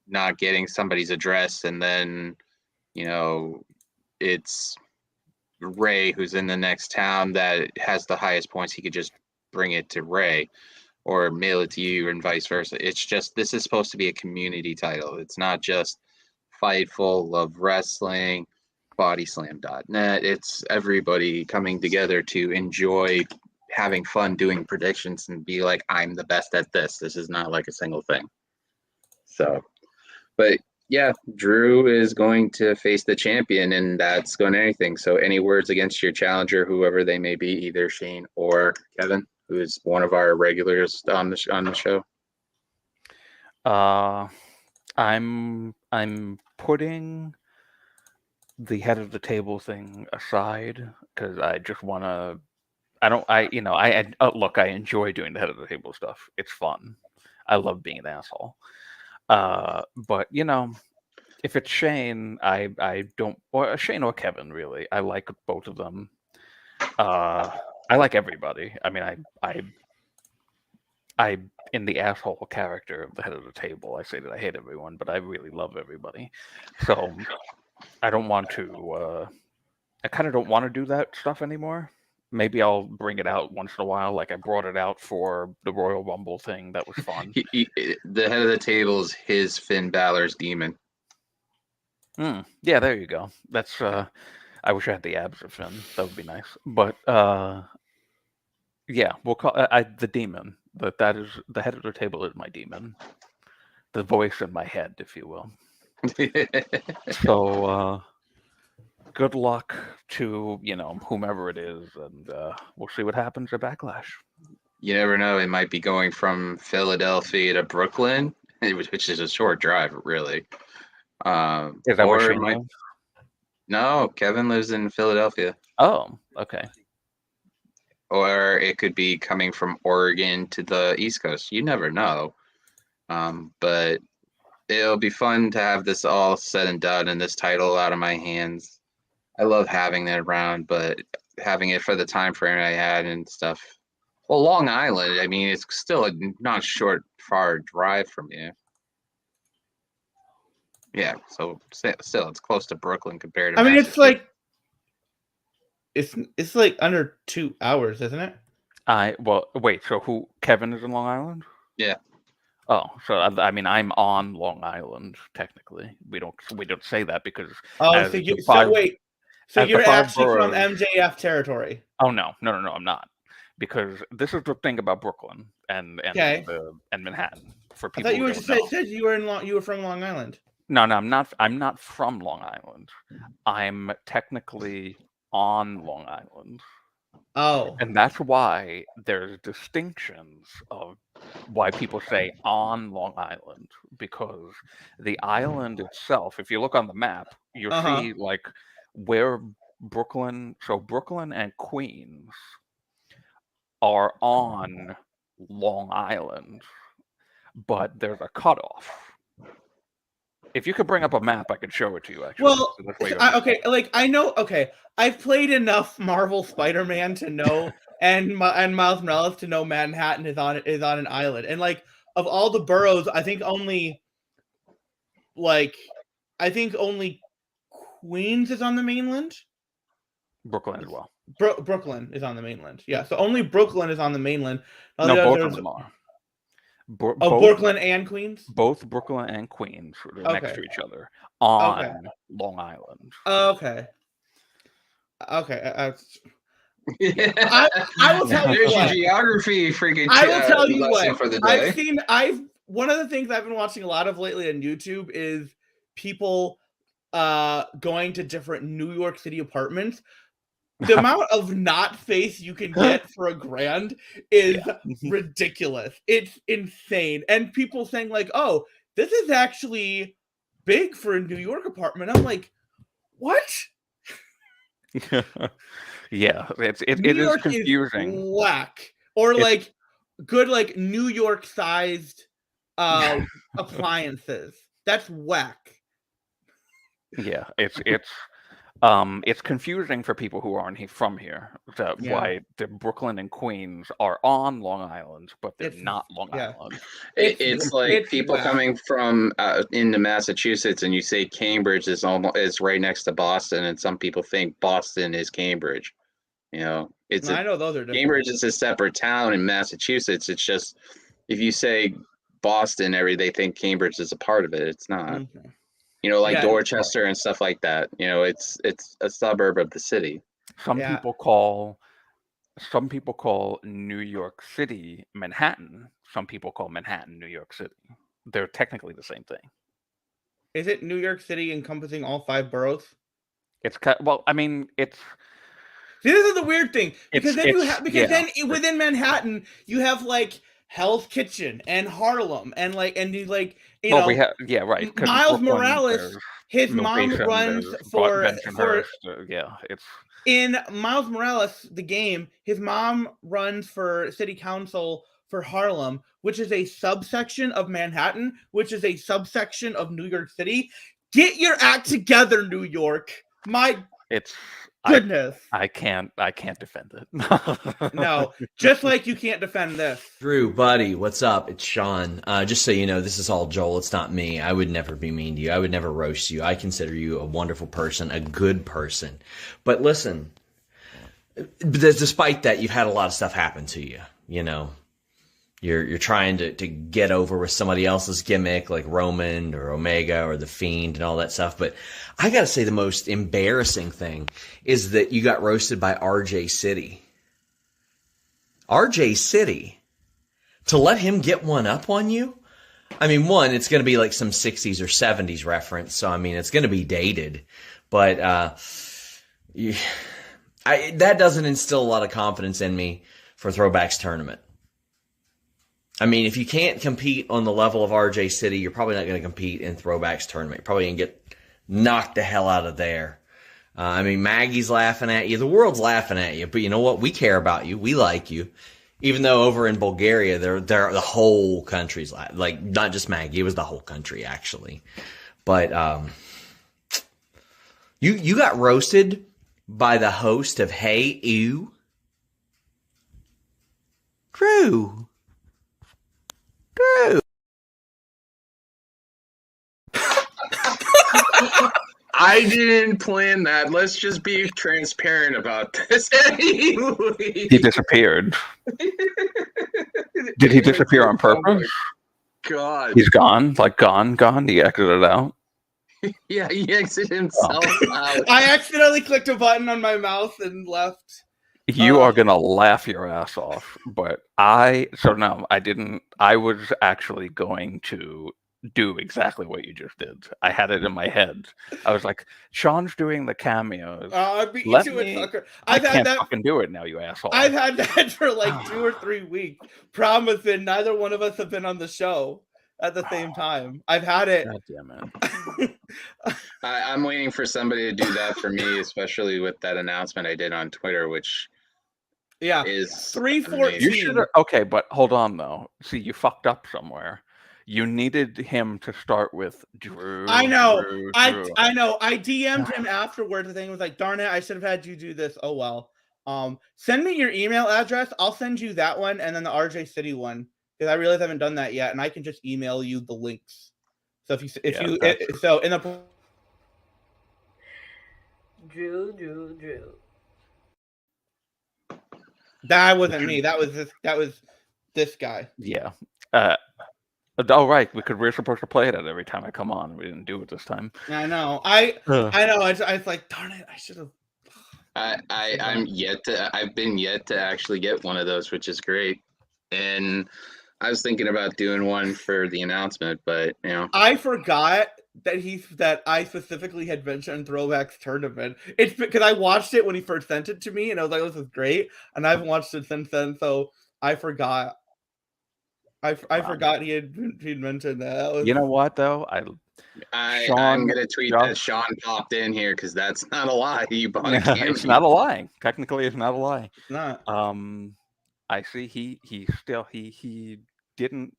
not getting somebody's address and then it's Ray who's in the next town that has the highest points. He could just bring it to Ray or mail it to you and vice versa. It's just this is supposed to be a community title. It's not just Fightful, Love Wrestling, bodyslam.net. It's everybody coming together to enjoy having fun doing predictions and be like, I'm the best at this. This is not like a single thing. So, but yeah, Drew is going to face the champion, and that's going to anything. So, any words against your challenger, whoever they may be, either Shane or Kevin, who is one of our regulars on the show? I'm putting the head of the table thing aside because I just want to. Look, I enjoy doing the head of the table stuff. It's fun. I love being an asshole. But if it's Shane, I don't, or Shane or Kevin, really. I like both of them. I like everybody. I mean, I in the asshole character of the head of the table, I say that I hate everyone, but I really love everybody. So I don't want to. I kind of don't want to do that stuff anymore. Maybe I'll bring it out once in a while, like I brought it out for the Royal Rumble thing. That was fun. The head of the table is his Finn Balor's demon. Yeah, there you go. That's. I wish I had the abs of Finn. That would be nice. But yeah, we'll call the demon. That is the head of the table is my demon. The voice in my head, if you will. So good luck to whomever it is, and we'll see what happens at Backlash. You never know; it might be going from Philadelphia to Brooklyn, which is a short drive, really. Is that where Shane lives? No, Kevin lives in Philadelphia. Oh, okay. Or it could be coming from Oregon to the East Coast. You never know. But it'll be fun to have this all said and done and this title out of my hands. I love having that around, but having it for the time frame I had and stuff. Well, Long Island, I mean, it's still a not short, far drive from you. Yeah, so still, it's close to Brooklyn compared to. I mean, it's like it's like under 2 hours, isn't it? Wait. So who? Kevin is in Long Island? Yeah. Oh, so I mean, I'm on Long Island technically. We don't say that because. Oh, so you're actually from MJF territory? Oh no, I'm not. Because this is the thing about Brooklyn and Manhattan. For people, I thought you said you were from Long Island. No, I'm not. I'm not from Long Island. I'm technically on Long Island. Oh. And that's why there's distinctions of why people say on Long Island, because the island itself, if you look on the map, you'll see like where Brooklyn and Queens are on Long Island, but there's a cutoff. If you could bring up a map, I could show it to you. Actually, Well, so that's why you understand. okay, like I know. Okay, I've played enough Marvel Spider-Man to know, and Miles Morales to know Manhattan is on an island, and like of all the boroughs, I think only Queens is on the mainland. Brooklyn as well. Brooklyn is on the mainland. Yeah, so only Brooklyn is on the mainland. No, both of them are. Both, Brooklyn and Queens? Both Brooklyn and Queens are next Okay. to each other on Long Island. Okay. I will tell you There's your what. geography freaking. I will tell you lesson what. for the day. One of the things I've been watching a lot of lately on YouTube is people going to different New York City apartments. The amount of not face you can get for $1,000 is ridiculous. It's insane. And people saying like, "Oh, this is actually big for a New York apartment." I'm like, "What?" Yeah, it is confusing. Is whack. Or like good like New York sized appliances. That's whack. Yeah, it's confusing for people who aren't from here. Why the Brooklyn and Queens are on Long Island, but they're not Long Island. It's like people coming from into Massachusetts, and you say Cambridge is right next to Boston, and some people think Boston is Cambridge. You know, I know those are different. Cambridge is a separate town in Massachusetts. It's just if you say Boston, they think Cambridge is a part of it. It's not. Okay. You know, like Dorchester and stuff like that. You know, it's a suburb of the city. Some people call New York City Manhattan. Some people call Manhattan New York City. They're technically the same thing. Is it New York City encompassing all 5 boroughs? It's well, I mean, it's. See, this is the weird thing because then within Manhattan you have like Hell's Kitchen and Harlem and we have right. Miles Morales, his mom runs for it's in Miles Morales the game. His mom runs for city council for Harlem, which is a subsection of Manhattan, which is a subsection of New York City. Get your act together, New York. Goodness. I can't defend it. No, just like you can't defend this. Drew, buddy, what's up? It's Sean. Just so you know, this is all Joel. It's not me. I would never be mean to you. I would never roast you. I consider you a wonderful person, a good person. But listen, despite that, you've had a lot of stuff happen to you. You know, you're trying to get over with somebody else's gimmick like Roman or Omega or The Fiend and all that stuff. But I got to say the most embarrassing thing is that you got roasted by RJ City. RJ City. To let him get one up on you? I mean, one, it's going to be like some 60s or 70s reference. So, I mean, it's going to be dated. But that doesn't instill a lot of confidence in me for Throwbacks Tournament. I mean, if you can't compete on the level of RJ City, you're probably not going to compete in Throwbacks Tournament. You're probably going to get knocked the hell out of there. I mean, Maggie's laughing at you. The world's laughing at you. But you know what? We care about you. We like you. Even though over in Bulgaria, the whole country's like not just Maggie. It was the whole country, actually. But you got roasted by the host of Hey Ew. Drew. I didn't plan that. Let's just be transparent about this. He disappeared. Did he disappear on purpose? Oh God. He's gone? Like gone? He exited out? Yeah, he exited himself out. I accidentally clicked a button on my mouse and left. You are gonna laugh your ass off, but I didn't. I was actually going to do exactly what you just did. I had it in my head. I was like, Sean's doing the cameos. I beat you to it, sucker. I can't fucking do it now, you asshole. I've had that for like 2 or 3 weeks. Promising neither one of us have been on the show at the same time. I've had it. God damn it. I'm waiting for somebody to do that for me, especially with that announcement I did on Twitter, which is 314. You should. Okay, but hold on though. See, you fucked up somewhere. You needed him to start with Drew. I know. Drew. I know. I DM'd him afterwards. The thing was like, darn it, I should have had you do this. Oh well. Send me your email address. I'll send you that one and then the RJ City one because I realize I haven't done that yet, and I can just email you the links. So so in the Drew. That wasn't me. That was this guy. Yeah. Oh right, we're supposed to play that every time I come on. We didn't do it this time. I know. I know. It's like, darn it, I should have. I've been yet to actually get one of those, which is great. And I was thinking about doing one for the announcement, but I forgot that I specifically had mentioned Throwbacks Tournament. It's because I watched it when he first sent it to me, and I was like, "This is great," and I've watched it since then. So I forgot. I forgot he'd mentioned that. You know what though? I'm gonna tweet that Sean popped in here because that's not a lie. You bought a cameo. It's not a lie. Technically, it's not a lie. It's not. I see. He didn't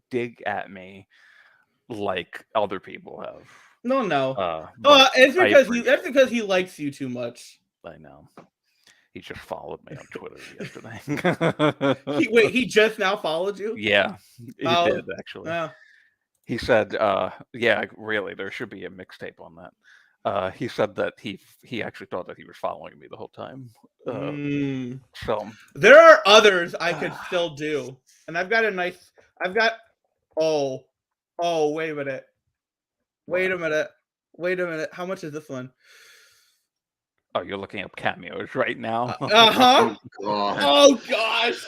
dig at me like other people have. No. It's because he likes you too much. I know. He just followed me on Twitter yesterday. He just now followed you? Yeah, he did actually. Yeah. He said, "Yeah, really, there should be a mixtape on that." He said that he actually thought that he was following me the whole time. So there are others I could still do, and I've got. Oh, wait a minute. Wait a minute. How much is this one? Oh, you're looking up cameos right now? Oh, gosh.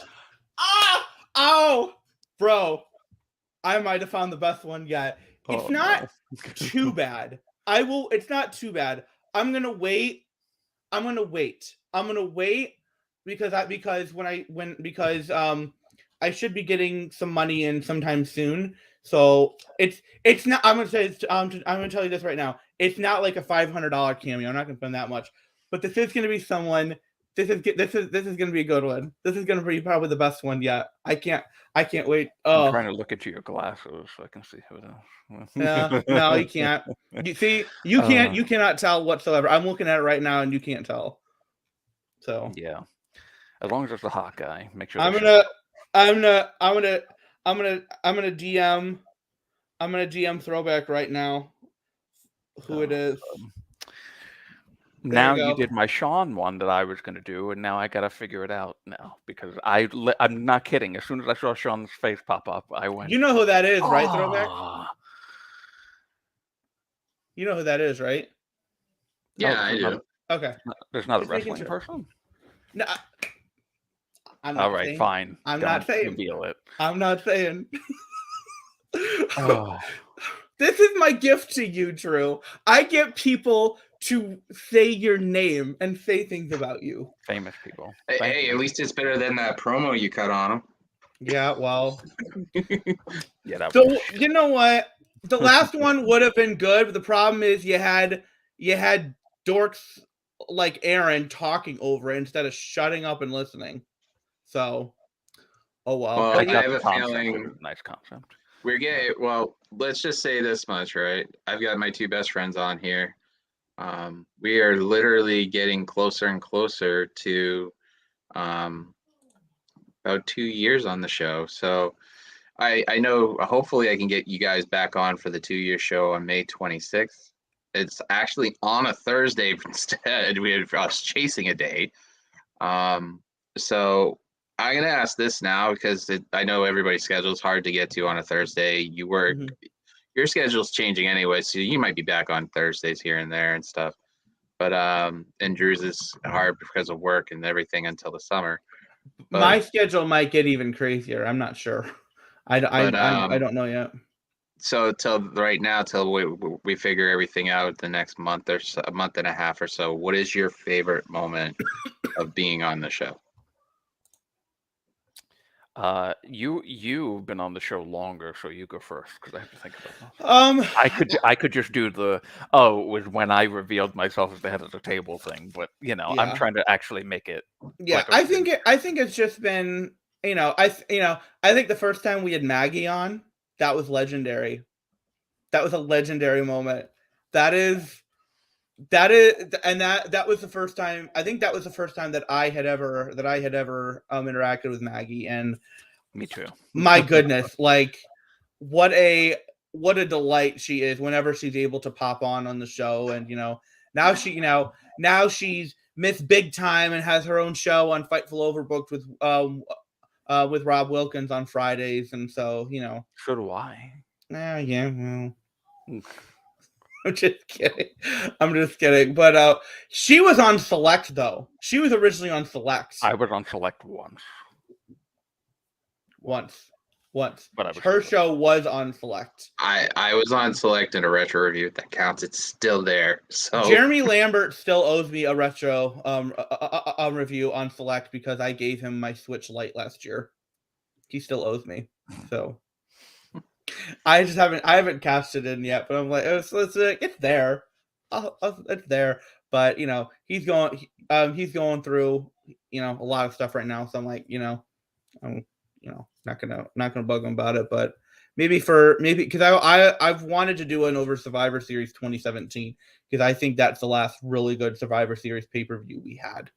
Bro. I might have found the best one yet. It's not too bad. It's not too bad. I'm going to wait because I should be getting some money in sometime soon. So it's not. I'm gonna tell you this right now. It's not like a $500 cameo. I'm not gonna spend that much. But this is gonna be someone. This is gonna be a good one. This is gonna be probably the best one yet. I can't wait. I'm trying to look at your glasses so I can see who it is. Yeah, no, you can't. You can't. You cannot tell whatsoever. I'm looking at it right now, and you can't tell. So yeah, as long as it's a hot guy, make sure. I'm gonna DM Throwback right now. Who it is? Now you did my Sean one that I was going to do, and now I got to figure it out now because I'm not kidding. As soon as I saw Sean's face pop up, I went. You know who that is, right, Throwback? You know who that is, right? Yeah, I do. Okay. There's not a wrestling person. No. All right, saying. Fine. I'm not saying. Reveal it. I'm not saying. This is my gift to you, Drew. I get people to say your name and say things about you. Famous people. Hey, at least it's better than that promo you cut on him. Yeah, well. Yeah. So you know what? The last one would have been good, but the problem is you had dorks like Aaron talking over it instead of shutting up and listening. So, oh well. I have a feeling. Nice concept. Let's just say this much, right? I've got my two best friends on here. We are literally getting closer and closer to about 2 years on the show. So I know hopefully I can get you guys back on for the 2-year show on May 26th. It's actually on a Thursday instead. We had us chasing a day. So I'm going to ask this now because I know everybody's schedule is hard to get to on a Thursday. You work, your schedule's changing anyway, so you might be back on Thursdays here and there and stuff. But and Drew's is hard because of work and everything until the summer. But my schedule might get even crazier. I'm not sure. I don't know yet. So till right now, till we figure everything out the next month or so, a month and a half or so, what is your favorite moment of being on the show? You've been on the show longer, so you go first because I have to think about that. I could just do it was when I revealed myself as the head of the table thing, but I'm trying to actually make it. Yeah, I think it's just been I think the first time we had Maggie on, That was legendary. That was a legendary moment. That was the first time. I think that was the first time that I had ever interacted with Maggie, and Me too. my goodness, like what a delight she is whenever she's able to pop on the show. And now she's Miss Big Time and has her own show on Fightful Overbooked with Rob Wilkins on Fridays. And so So do I. yeah, well, I'm just kidding. But she was on Select, though. She was originally on Select. I was on Select once. But Her show was on Select. I was on Select in a retro review. That counts. It's still there. So Jeremy Lambert still owes me a retro review on Select because I gave him my Switch Lite last year. He still owes me. So I haven't cashed it in yet, but I'm like, it's there. It's there. But he's going through a lot of stuff right now. So I'm like, I'm not gonna bug him about it. But maybe because I've wanted to do an over Survivor Series 2017 because I think that's the last really good Survivor Series pay-per-view we had.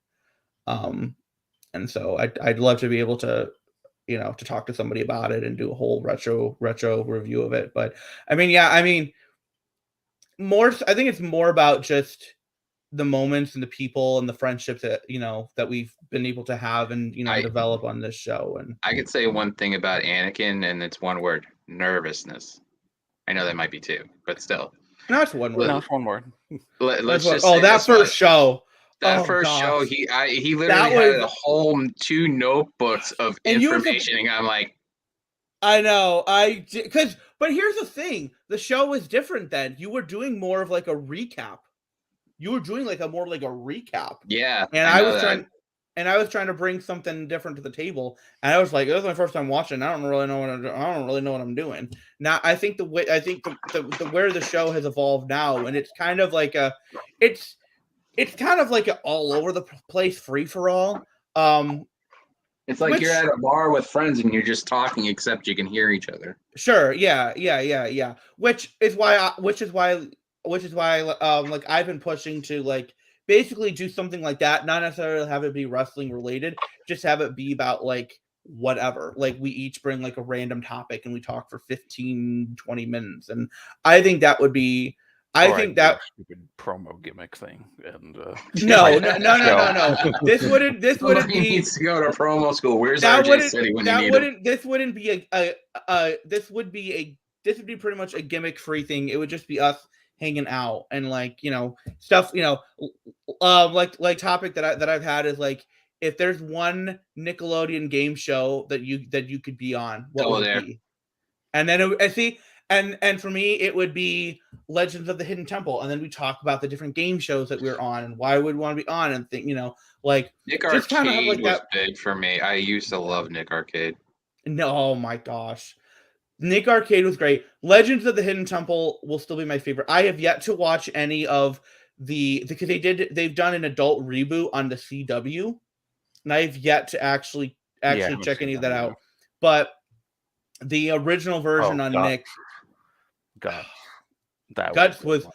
And so I'd love to be able to to talk to somebody about it and do a whole retro review of it. But I think it's more about just the moments and the people and the friendships that that we've been able to have and develop on this show. And I could say one thing about Anakin, and it's one word: nervousness. I know that might be two, but still. No, it's one word. No, it's one word. Let's just that first show. That first show, he literally had a whole 2 notebooks of information, and I'm like, I know, but here's the thing: the show was different then. You were doing more of like a recap. You were doing more like a recap. Yeah, and I was trying to bring something different to the table. And I was like, "This is my first time watching. I don't really know what I'm doing." Now I think the where the show has evolved now, and it's kind of like it's kind of like an all over the place free for all. It's like you're at a bar with friends and you're just talking, except you can hear each other. Sure. Yeah. Which is why like I've been pushing to like basically do something like that, not necessarily have it be wrestling related, just have it be about like whatever. Like we each bring like a random topic and we talk for 15-20 minutes. And I think that would be that stupid promo gimmick thing. And no. This wouldn't be needs to go to promo school. Where's RJ City when you need him? This wouldn't be this would be pretty much a gimmick free thing. It would just be us hanging out and like stuff like topic that I've had is like, if there's one Nickelodeon game show that you could be on, what would it be? And then and for me it would be Legends of the Hidden Temple, and then we talk about the different game shows that we're on and why we'd want to be on and think like Nick Arcade was big for me. I used to love Nick Arcade. No, oh my gosh. Nick Arcade was great. Legends of the Hidden Temple will still be my favorite. I have yet to watch any of because they've done an adult reboot on the CW, and I have yet to actually check any of that out. But the original version on Nick Guts was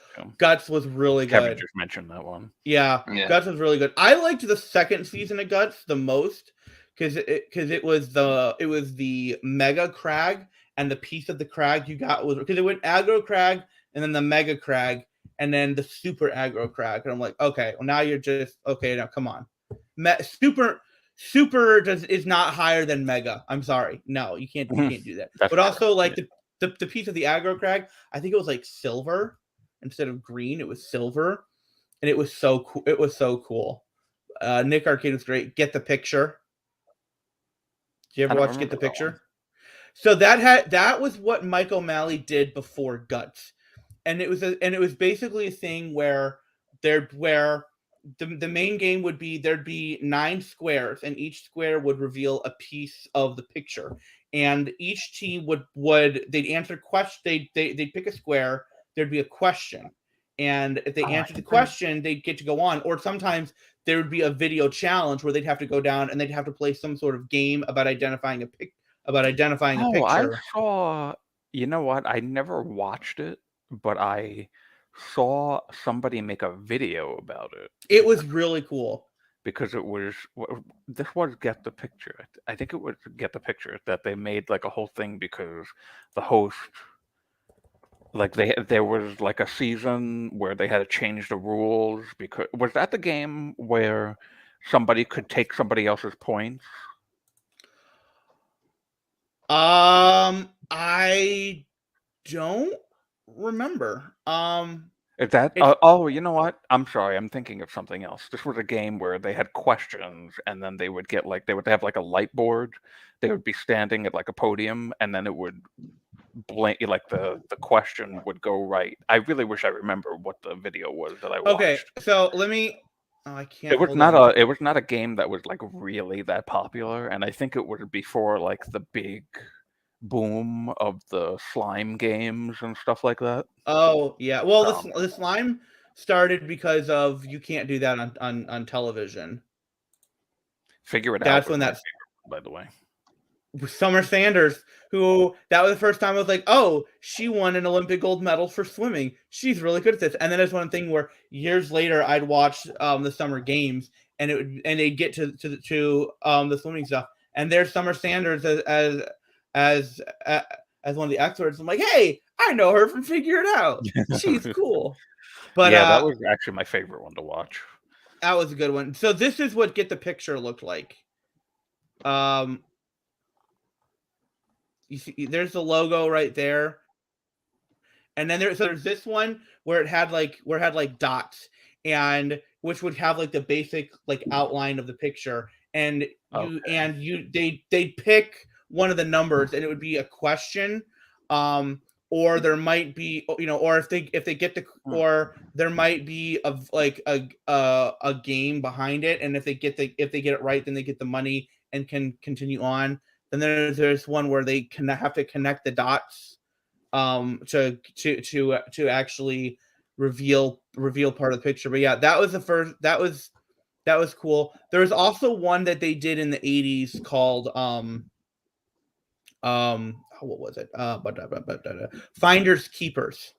really good. Kevin just mentioned that one. Yeah, Guts was really good. I liked the second season of Guts the most because it was the Mega Crag. And the piece of the crag you got was because it went aggro crag and then the mega crag and then the super aggro crag. And I'm like, okay, well now you're just okay. Now come on, super is not higher than mega. I'm sorry, no, you can't do that. But also like the piece of the aggro crag, I think it was like silver instead of green. It was silver, and it was so cool. It was so cool. Nick Arcade was great. Get the Picture. Did you ever watch Get the Picture? So that was what Mike O'Malley did before Guts, and it was basically a thing where the main game would be there'd be 9 squares, and each square would reveal a piece of the picture, and each team would they'd answer question they'd pick a square, there'd be a question, and if they answered the question they'd get to go on, or sometimes there would be a video challenge where they'd have to go down and they'd have to play some sort of game about identifying a picture. I saw You know what? I never watched it, but I saw somebody make a video about it It was really cool. because it was this was Get the Picture. I think it was Get the Picture that they made like a whole thing because the host, like there was like a season where they had to change the rules because was that the game where somebody could take somebody else's points? I don't remember. Is that? It's Oh, you know what? I'm sorry. I'm thinking of something else. This was a game where they had questions, and then they would get like they would have like a light board. They would be standing at like a podium, and then it would blank like the question would go right. I really wish I remember what the video was that I okay. watched. So let me. Oh, I can't. It was hold not on. it was not a game that was like really that popular, and I think it was before like the big boom of the slime games and stuff like that. Oh yeah. Well, Um, the slime started because of you can't do that on television. Figure It Out That's was when my that's favorite one, by the way. Summer Sanders, who that was the first time I was like, oh, she won an Olympic gold medal for swimming. She's really good at this. And then there's one thing where years later I'd watch the summer games and they'd get to the swimming stuff. And there's Summer Sanders as one of the experts. I'm like, hey, I know her from Figure It Out. She's cool. But Yeah, that was actually my favorite one to watch. that was a good one. So this is what Get the Picture looked like. You see, there's the logo right there, and then there's this one where it had like dots, and which would have like the basic like outline of the picture, and they'd pick one of the numbers, and it would be a question, or there might be or if they get the or there might be a game behind it, and if they get it right, then they get the money and can continue on. Then there's one where they have to connect the dots to actually reveal part of the picture. But yeah, that was the first. That was cool. There was also one that they did in the 80s called what was it? Finders Keepers.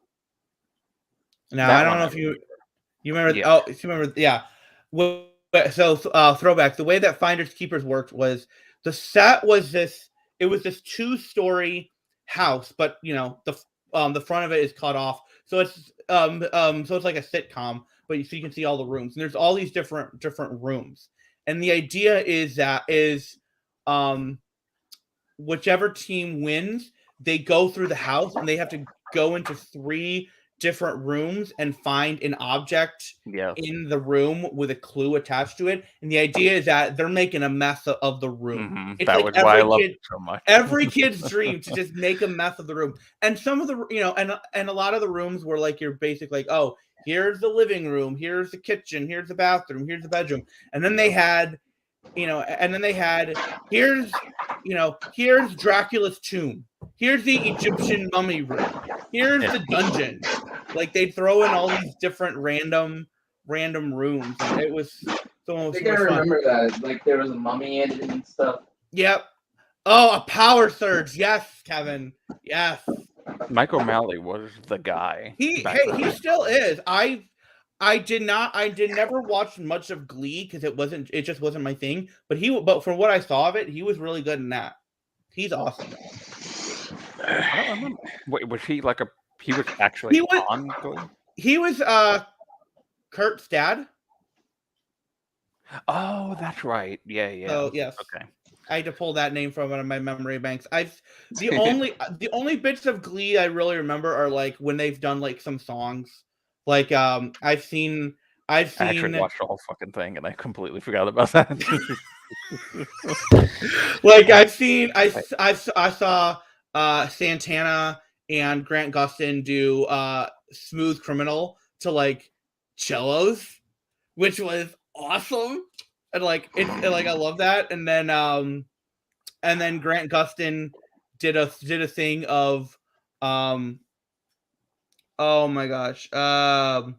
Now That I don't one know I if you remember. Yeah. Oh, if you remember, yeah. So throwback. The way that Finders Keepers worked was the set was this. It was this 2-story house, but the front of it is cut off, so it's like a sitcom, but so you can see all the rooms, and there's all these different rooms, and the idea is whichever team wins, they go through the house and they have to go into 3 different rooms and find an object in the room with a clue attached to it. And the idea is that they're making a mess of the room. It's that like was why I loved it so much. Every kid's dream to just make a mess of the room. And some of the and a lot of the rooms were like your basic like, oh, here's the living room, here's the kitchen, here's the bathroom, here's the bedroom. And then they had here's Dracula's tomb. Here's the Egyptian mummy room. Here's the dungeon. Like they'd throw in all these different random rooms. And it was so much I remember that. Like there was a mummy in it and stuff. Yep. Oh, a power surge. Yes, Kevin. Yes. Mike O'Malley was the guy. He still is. I did never watch much of Glee because it just wasn't my thing. But from what I saw of it, he was really good in that. He's awesome. I don't remember. Wait, was he like he was actually on Glee? He was Kurt's dad. Oh, that's right. Yeah. So yes. Okay. I had to pull that name from one of my memory banks. The only bits of Glee I really remember are like when they've done like some songs. Like I've seen. I actually watched the whole fucking thing and I completely forgot about that. Like I saw Santana and Grant Gustin do Smooth Criminal to like cellos, which was awesome. And like I love that. And then Grant Gustin did a thing of oh my gosh. That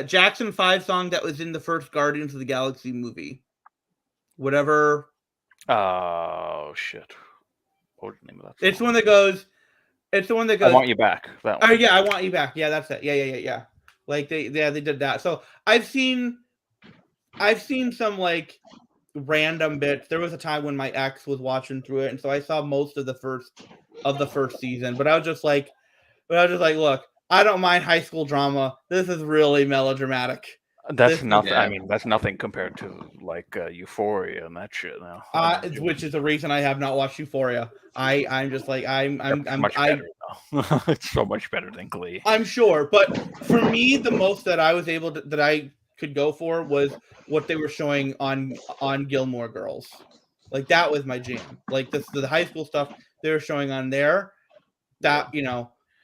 Jackson 5 song that was in the first Guardians of the Galaxy movie. Whatever. Oh shit. What was the name of that song? It's one that goes It's the one that I goes. Want You Back. That Oh one. yeah, I Want You Back. Yeah, that's it. Yeah. Like they did that. So I've seen some like random bits. There was a time when my ex was watching through it, and so I saw most of the first season. But I was just like, look, I don't mind high school drama. This is really melodramatic. That's nothing. Yeah. I mean, that's nothing compared to like Euphoria and that shit. Now, Which is the reason I have not watched Euphoria. I'm just like it's much better now. It's so much better than Glee. I'm sure, but for me, the most that I was able to, that I could go for was what they were showing on Gilmore Girls. Like that was my jam. Like the high school stuff they were showing on there, that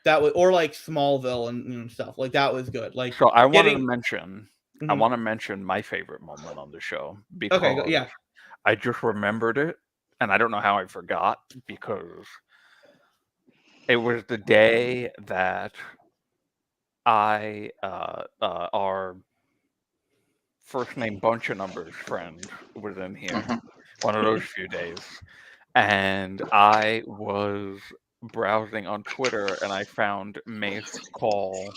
that was, or like Smallville and stuff like that was good. Like So I wanted to getting mention. I Mhm. want to mention my favorite moment on the show because Okay, yeah. I just remembered it, and I don't know how I forgot because it was the day that our first name bunch of numbers friend was in here. Mhm. One of those few days, and I was browsing on Twitter, and I found Mace call.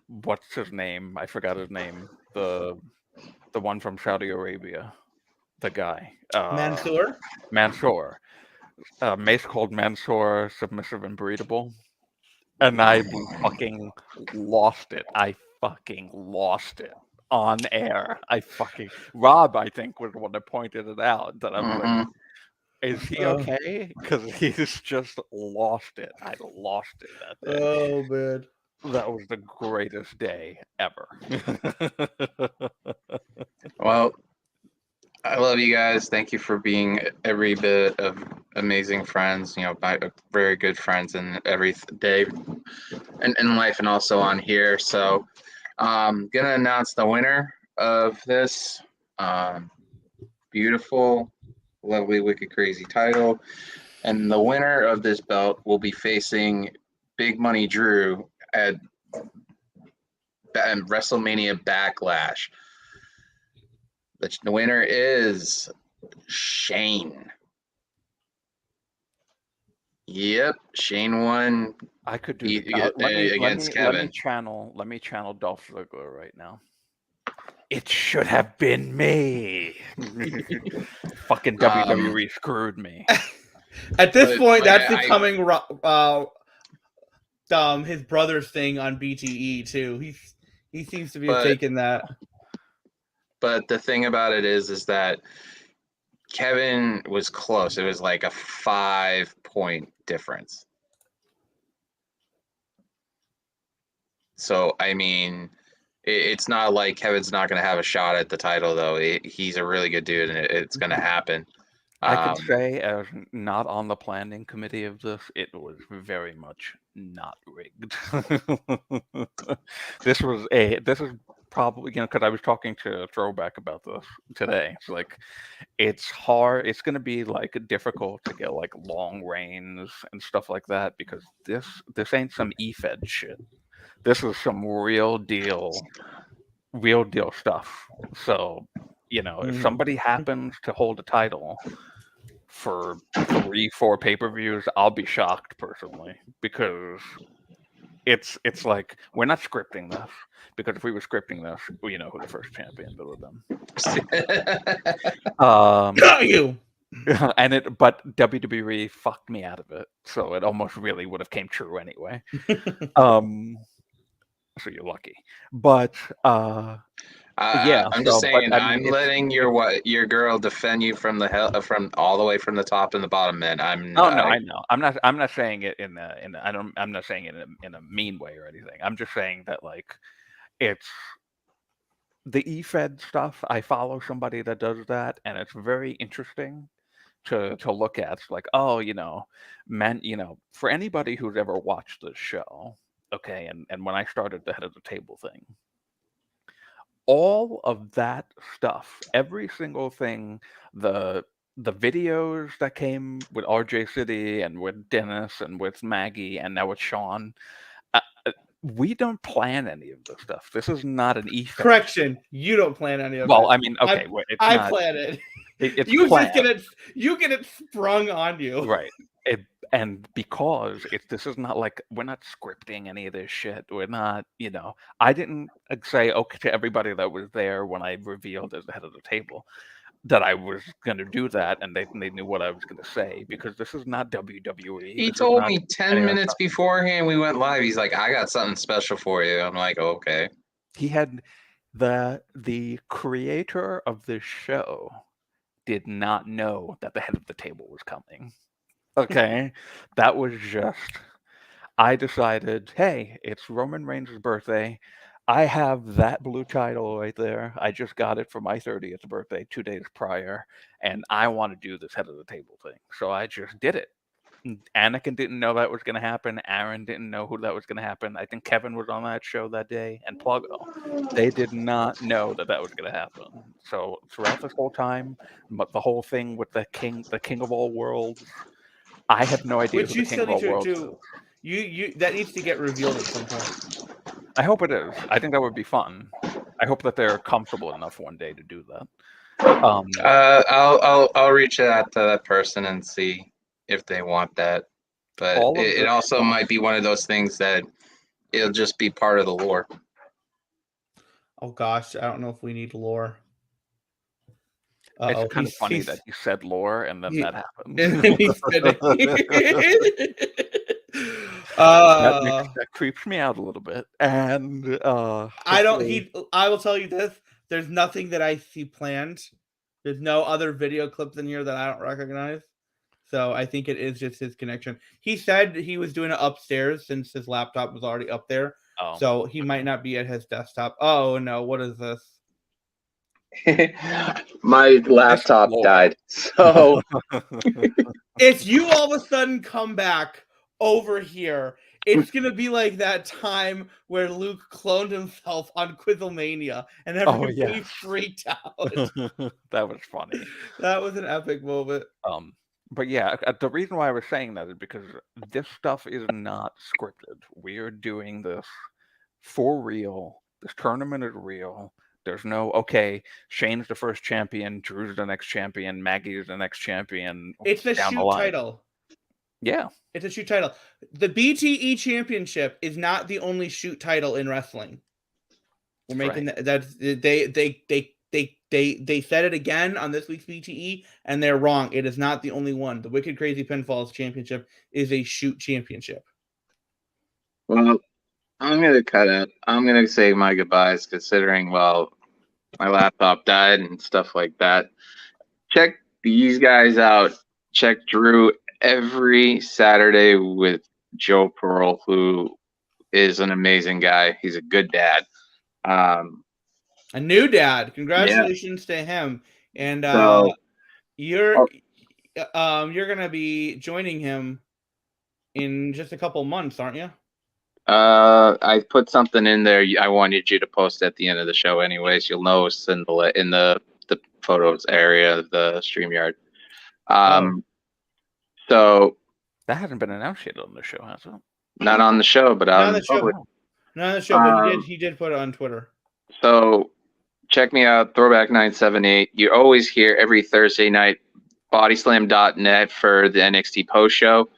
What's his name? I forgot his name. The one from Saudi Arabia. The guy. Mansoor. Mansoor. Mace called Mansoor submissive and breedable. And I fucking lost it. I fucking lost it on air. Rob, I think, was the one that pointed it out. That I was like, Mhm. is he okay? Because he's just lost it. I lost it that day. Oh man. That was the greatest day ever. Well, I love you guys. Thank you for being every bit of amazing friends. My very good friends in every day in life and also on here. So, gonna announce the winner of this beautiful, lovely, wicked, crazy title, and the winner of this belt will be facing Big Money Drew at WrestleMania Backlash. The winner is Shane. Yep, Shane won. I could do against Kevin. Let me channel Dolph Ziggler right now. It should have been me. Fucking WWE screwed me. At this point, that's becoming his brother's thing on BTE too. He seems to be taking that. But the thing about it is that Kevin was close. It was like a 5-point difference. So, I mean, it's not like Kevin's not going to have a shot at the title, though. He's a really good dude, and it's going to happen. I can say, as not on the planning committee of this, it was very much not rigged. This is probably, because I was talking to Throwback about this today. It's like, it's hard. It's going to be like difficult to get like long reigns and stuff like that because this ain't some E-Fed shit. This is some real deal stuff. So, if somebody happens to hold a title for 3-4 pay-per-views, I'll be shocked personally because it's like we're not scripting this, because if we were scripting this, we know who the first champion would have been. Got you. But WWE fucked me out of it, so it almost really would have came true anyway. So you're lucky, but yeah. I'm just saying, I'm letting your girl defend you from the hell, from all the way from the top and the bottom. Man, I know. I'm not saying it I'm not saying it in a mean way or anything. I'm just saying that like it's the E-Fed stuff. I follow somebody that does that, and it's very interesting to look at. It's like, oh, for anybody who's ever watched this show. Okay, and when I started the head of the table thing, all of that stuff, every single thing, the videos that came with RJ City and with Dennis and with Maggie and now with Sean, we don't plan any of this stuff. This is not an E-Fed. Correction, you don't plan any of it. Well, I mean, okay, I plan it. It's you planned. you get it sprung on you. Right. And because this is not like we're not scripting any of this shit. We're not, I didn't say okay to everybody that was there when I revealed as the head of the table that I was going to do that, and they knew what I was going to say, because this is not WWE. He This is told not me 10 any of that minutes stuff. beforehand we went live. He's like, I got something special for you. I'm like, okay. He had the creator of this show did not know that the head of the table was coming. Okay, that was just. I decided, hey, it's Roman Reigns' birthday. I have that blue title right there. I just got it for my 30th birthday 2 days prior, and I want to do this head of the table thing. So I just did it. Anakin didn't know that was going to happen. Aaron didn't know who that was going to happen. I think Kevin was on that show that day, and Pluggo. They did not know that was going to happen. So throughout this whole time, the whole thing with the king of all worlds, I have no idea Which who you the king still of all need worlds is. to you that needs to get revealed at some point. I hope it is. I think that would be fun. I hope that they're comfortable enough one day to do that. I'll reach out to that person and see if they want that. But it also might be one of those things that it'll just be part of the lore. Oh gosh, I don't know if we need lore. It's kind of funny that you said lore and then that happened. And then he said that creeps me out a little bit. And I will tell you this: there's nothing that I see planned. There's no other video clips in here that I don't recognize. So I think it is just his connection. He said he was doing it upstairs since his laptop was already up there. Oh. So he might not be at his desktop. Oh no, what is this? My laptop died. So if you all of a sudden come back over here, it's gonna be like that time where Luke cloned himself on Quizlemania and everybody freaked out. That was funny. That was an epic moment. But yeah, the reason why I was saying that is because this stuff is not scripted. We're doing this for real. This tournament is real. There's no, okay, Shane's the first champion, Drew's the next champion, Maggie's the next champion. It's a shoot title. Yeah. It's a shoot title. The BTE championship is not the only shoot title in wrestling. We're making they said it again on this week's BTE, and they're wrong. It is not the only one. The Wicked Crazy Pinfalls Championship is a shoot championship. Well, I'm going to cut out. I'm going to say my goodbyes, considering, well, my laptop died and stuff like that. Check these guys out. Check Drew every Saturday with Joe Pearl, who is an amazing guy. He's a good dad. A new dad. Congratulations to him. And you're gonna be joining him in just a couple months, aren't you? I put something in there. I wanted you to post at the end of the show, anyways. You'll notice in the photos area of the StreamYard. So that hasn't been announced yet on the show, has it? Not on the show, but not on the show. Not on the show, but he did put it on Twitter. So check me out, Throwback 978. You always hear every Thursday night, bodyslam.net for the NXT post show.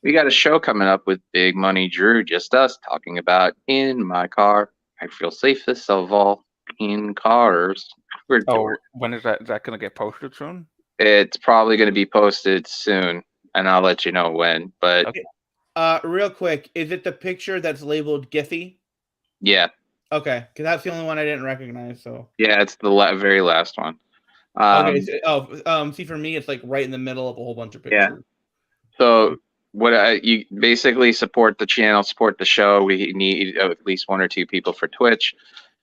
We got a show coming up with Big Money Drew, just us talking about In My Car. I feel safest of all in cars. When is that? Is that going to get posted soon? It's probably going to be posted soon, and I'll let you know when. But okay. Real quick, is it the picture that's labeled Giphy? Yeah. Okay, because that's the only one I didn't recognize. So yeah, it's the very last one. Okay. See, for me, it's like right in the middle of a whole bunch of pictures. Yeah. So you basically support the channel, support the show. We need at least 1 or 2 people for Twitch.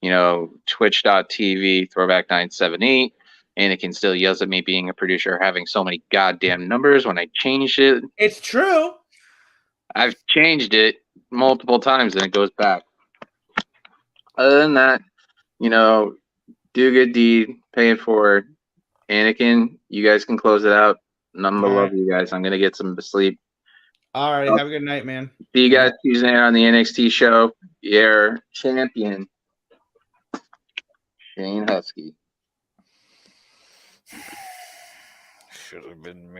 Twitch.tv Throwback 978. And it can still yells at me being a producer having so many goddamn numbers when I changed it. It's true. I've changed it multiple times and it goes back. Other than that, do a good deed, pay it forward. Anakin, you guys can close it out. Nothing but love you guys. I'm going to get some sleep. All right. Have a good night, man. See you guys Tuesday night on the NXT show. Your champion, Shane Husky. Should have been me.